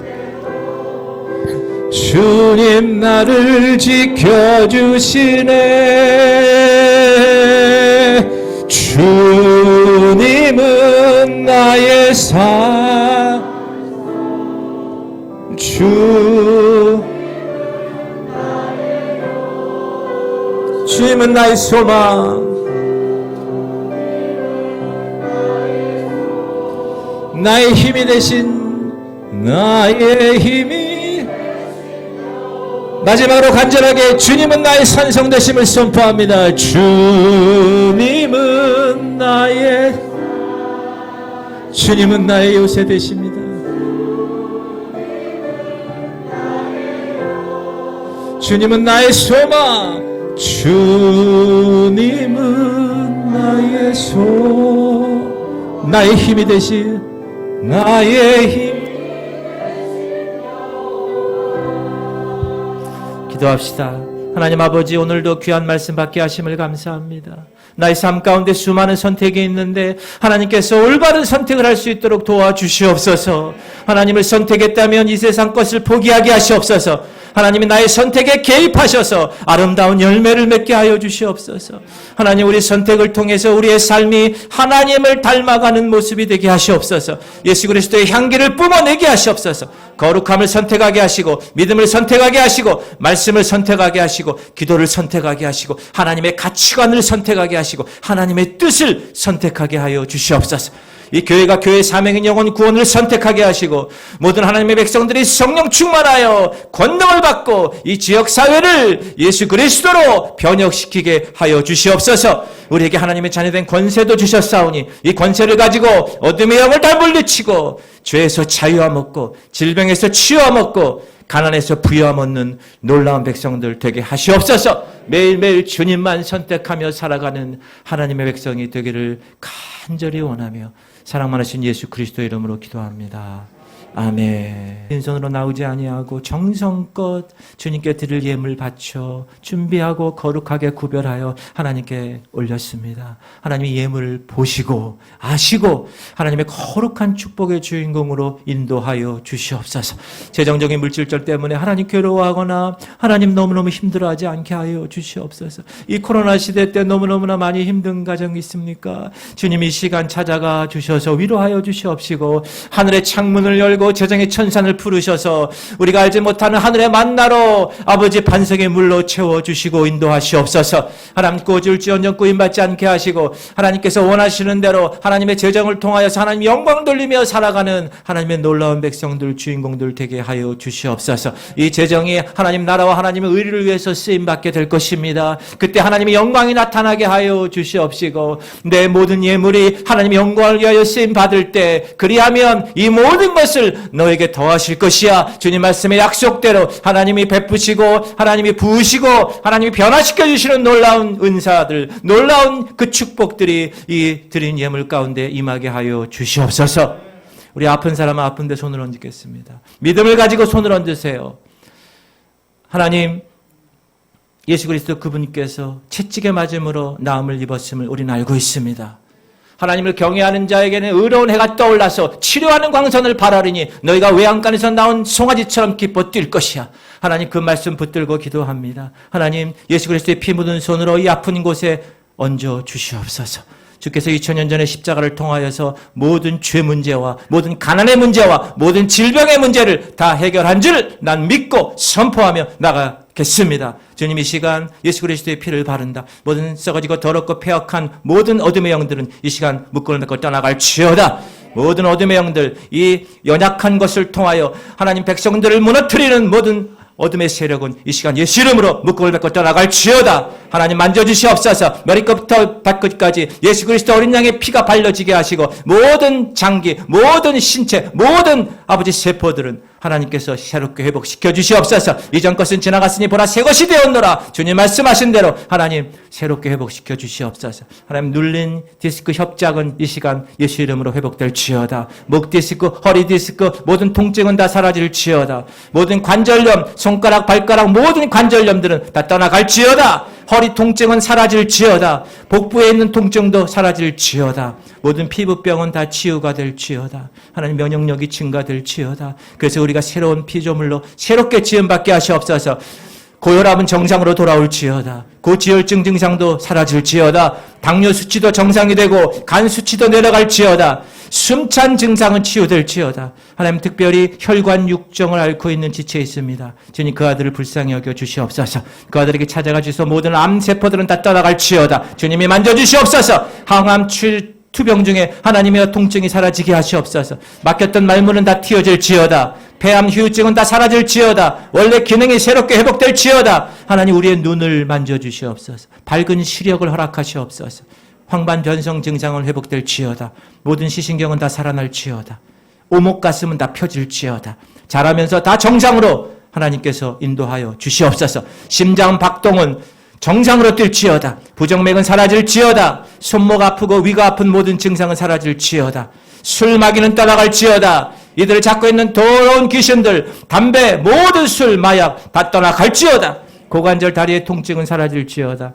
주님 나를 지켜주시네. 주님은 나의 주님은 나의 소망, 나의 힘이 되신, 나의 힘이. 마지막으로 간절하게 주님은 나의 산성 되심을 선포합니다. 주님은 나의 요새 되십니다. 주님은 나의 소망, 주님은 나의 나의 힘이 되신, 나의 힘. 기도합시다. 하나님 아버지, 오늘도 귀한 말씀 받게 하심을 감사합니다. 나의 삶 가운데 수많은 선택이 있는데 하나님께서 올바른 선택을 할 수 있도록 도와주시옵소서. 하나님을 선택했다면 이 세상 것을 포기하게 하시옵소서. 하나님이 나의 선택에 개입하셔서 아름다운 열매를 맺게 하여 주시옵소서. 하나님, 우리 선택을 통해서 우리의 삶이 하나님을 닮아가는 모습이 되게 하시옵소서. 예수 그리스도의 향기를 뿜어내게 하시옵소서. 거룩함을 선택하게 하시고, 믿음을 선택하게 하시고, 말씀을 선택하게 하시고, 기도를 선택하게 하시고, 하나님의 가치관을 선택하게 하시고, 하나님의 뜻을 선택하게 하여 주시옵소서. 이 교회가 교회 사명인 영혼 구원을 선택하게 하시고 모든 하나님의 백성들이 성령 충만하여 권능을 받고 이 지역 사회를 예수 그리스도로 변혁시키게 하여 주시옵소서. 우리에게 하나님의 자녀된 권세도 주셨사오니 이 권세를 가지고 어둠의 영을 다 물리치고 죄에서 자유함 얻고 질병에서 치유함 얻고 가난에서 부유함 얻는 놀라운 백성들 되게 하시옵소서. 매일매일 주님만 선택하며 살아가는 하나님의 백성이 되기를 간절히 원하며 사랑 많으신 예수 그리스도 이름으로 기도합니다. 아멘. 빈손으로 나오지 아니하고 정성껏 주님께 드릴 예물 바쳐 준비하고 거룩하게 구별하여 하나님께 올렸습니다. 하나님이 예물을 보시고 아시고 하나님의 거룩한 축복의 주인공으로 인도하여 주시옵소서. 재정적인 물질적 때문에 하나님 괴로워하거나 하나님 너무너무 힘들어하지 않게 하여 주시옵소서. 이 코로나 시대 때 너무너무나 많이 힘든 가정이 있습니까? 주님 이 시간 찾아가 주셔서 위로하여 주시옵시고 하늘의 창문을 열고 재정의 천산을 풀으셔서 우리가 알지 못하는 하늘의 만나로 아버지 반석의 물로 채워주시고 인도하시옵소서. 하나님 꾸어줄지언정 꾸임받지 않게 하시고 하나님께서 원하시는 대로 하나님의 재정을 통하여서 하나님 영광 돌리며 살아가는 하나님의 놀라운 백성들 주인공들 되게 하여 주시옵소서. 이 재정이 하나님 나라와 하나님의 의를 위해서 쓰임받게 될 것입니다. 그때 하나님의 영광이 나타나게 하여 주시옵시고 내 모든 예물이 하나님의 영광을 위하여 쓰임받을 때 그리하면 이 모든 것을 너에게 더하실 것이야. 주님 말씀의 약속대로 하나님이 베푸시고 하나님이 부으시고 하나님이 변화시켜 주시는 놀라운 은사들 놀라운 그 축복들이 이 드린 예물 가운데 임하게 하여 주시옵소서. 우리 아픈 사람은 아픈데 손을 얹겠습니다. 믿음을 가지고 손을 얹으세요. 하나님 예수 그리스도 그분께서 채찍에 맞음으로 나음을 입었음을 우리는 알고 있습니다. 하나님을 경외하는 자에게는 의로운 해가 떠올라서 치료하는 광선을 발하리니 너희가 외양간에서 나온 송아지처럼 기뻐 뛸 것이야. 하나님 그 말씀 붙들고 기도합니다. 하나님 예수 그리스도의 피 묻은 손으로 이 아픈 곳에 얹어 주시옵소서. 주께서 2000년 전에 십자가를 통하여서 모든 죄 문제와 모든 가난의 문제와 모든 질병의 문제를 다 해결한 줄 난 믿고 선포하며 나가겠습니다. 주님 이 시간 예수 그리스도의 피를 바른다. 모든 썩어지고 더럽고 폐역한 모든 어둠의 영들은 이 시간 묶어놓은 걸 떠나갈지어다. 모든 어둠의 영들 이 연약한 것을 통하여 하나님 백성들을 무너뜨리는 모든 어둠의 세력은 이 시간 예수 이름으로 묶음을 맺고 떠나갈지어다. 하나님 만져주시옵소서. 머리끝부터 발끝까지 예수 그리스도 어린 양의 피가 발려지게 하시고 모든 장기 모든 신체 모든 아버지 세포들은 하나님께서 새롭게 회복시켜 주시옵소서. 이전 것은 지나갔으니 보라 새 것이 되었노라. 주님 말씀하신 대로 하나님 새롭게 회복시켜 주시옵소서. 하나님 눌린 디스크 협작은 이 시간 예수 이름으로 회복될지어다. 목 디스크 허리 디스크 모든 통증은 다 사라질지어다. 모든 관절염 손가락 발가락 모든 관절염들은 다 떠나갈지어다. 허리 통증은 사라질지어다. 복부에 있는 통증도 사라질지어다. 모든 피부병은 다 치유가 될지어다. 하나님 면역력이 증가될지어다. 그래서 우리가 새로운 피조물로 새롭게 지음받게 하시옵소서. 고혈압은 정상으로 돌아올지어다. 고지혈증 증상도 사라질지어다. 당뇨 수치도 정상이 되고 간 수치도 내려갈지어다. 숨찬 증상은 치유될지어다. 하나님 특별히 혈관 육정을 앓고 있는 지체에 있습니다. 주님 그 아들을 불쌍히 여겨 주시옵소서. 그 아들에게 찾아가 주셔서 모든 암세포들은 다 떠나갈지어다. 주님이 만져주시옵소서. 항암 투병 중에 하나님의 통증이 사라지게 하시옵소서. 막혔던 말문은 다 틔어질지어다. 폐암 후유증은 다 사라질지어다. 원래 기능이 새롭게 회복될지어다. 하나님 우리의 눈을 만져주시옵소서. 밝은 시력을 허락하시옵소서. 황반 변성 증상은 회복될지어다. 모든 시신경은 다 살아날지어다. 오목 가슴은 다 펴질지어다. 자라면서 다 정상으로 하나님께서 인도하여 주시옵소서. 심장 박동은 정상으로 뛸지어다. 부정맥은 사라질지어다. 손목 아프고 위가 아픈 모든 증상은 사라질지어다. 술 마귀는 떠나갈지어다. 이들을 잡고 있는 더러운 귀신들, 담배, 모든 술, 마약 다 떠나갈지어다. 고관절 다리의 통증은 사라질지어다.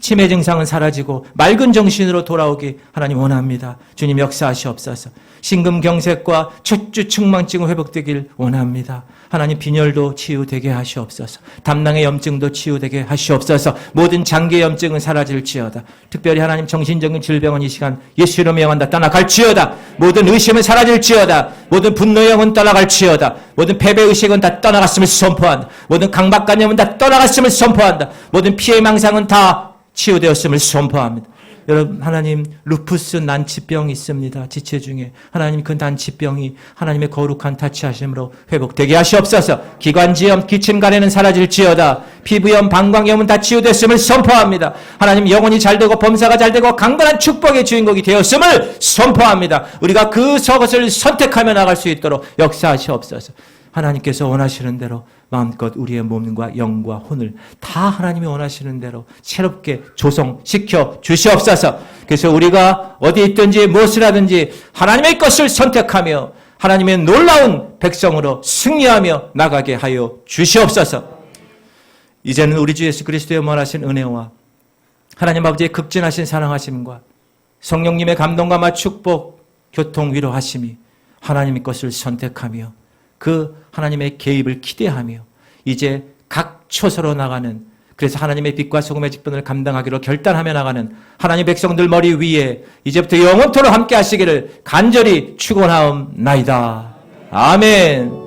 치매 증상은 사라지고 맑은 정신으로 돌아오기 하나님 원합니다. 주님 역사하시옵소서. 심근경색과 척추 측만증은 회복되길 원합니다. 하나님 빈혈도 치유되게 하시옵소서. 담낭의 염증도 치유되게 하시옵소서. 모든 장기의 염증은 사라질지어다. 특별히 하나님 정신적인 질병은 이 시간 예수 이름으로 명한다. 떠나갈지어다. 모든 의심은 사라질지어다. 모든 분노의 영은 떠나갈지어다. 모든 패배의식은 다 떠나갔음을 선포한다. 모든 강박관념은 다 떠나갔음을 선포한다. 모든 피해 망상은 다 치유되었음을 선포합니다. 여러분, 하나님 루푸스 난치병이 있습니다. 지체 중에. 하나님 그 난치병이 하나님의 거룩한 타치하심으로 회복되게 하시옵소서. 기관지염, 기침가래는 사라질지어다. 피부염, 방광염은 다 치유됐음을 선포합니다. 하나님 영혼이 잘되고 범사가 잘되고 강건한 축복의 주인공이 되었음을 선포합니다. 우리가 그것을 선택하며 나갈 수 있도록 역사하시옵소서. 하나님께서 원하시는 대로 마음껏 우리의 몸과 영과 혼을 다 하나님이 원하시는 대로 새롭게 조성시켜 주시옵소서. 그래서 우리가 어디 있든지 무엇을 하든지 하나님의 것을 선택하며 하나님의 놀라운 백성으로 승리하며 나가게 하여 주시옵소서. 이제는 우리 주 예수 그리스도의 원하신 은혜와 하나님 아버지의 극진하신 사랑하심과 성령님의 감동과 축복, 교통, 위로하심이 하나님의 것을 선택하며 그 하나님의 개입을 기대하며 이제 각 초소로 나가는, 그래서 하나님의 빛과 소금의 직분을 감당하기로 결단하며 나가는 하나님 백성들 머리 위에 이제부터 영원토록 함께 하시기를 간절히 축원하옵나이다. 아멘.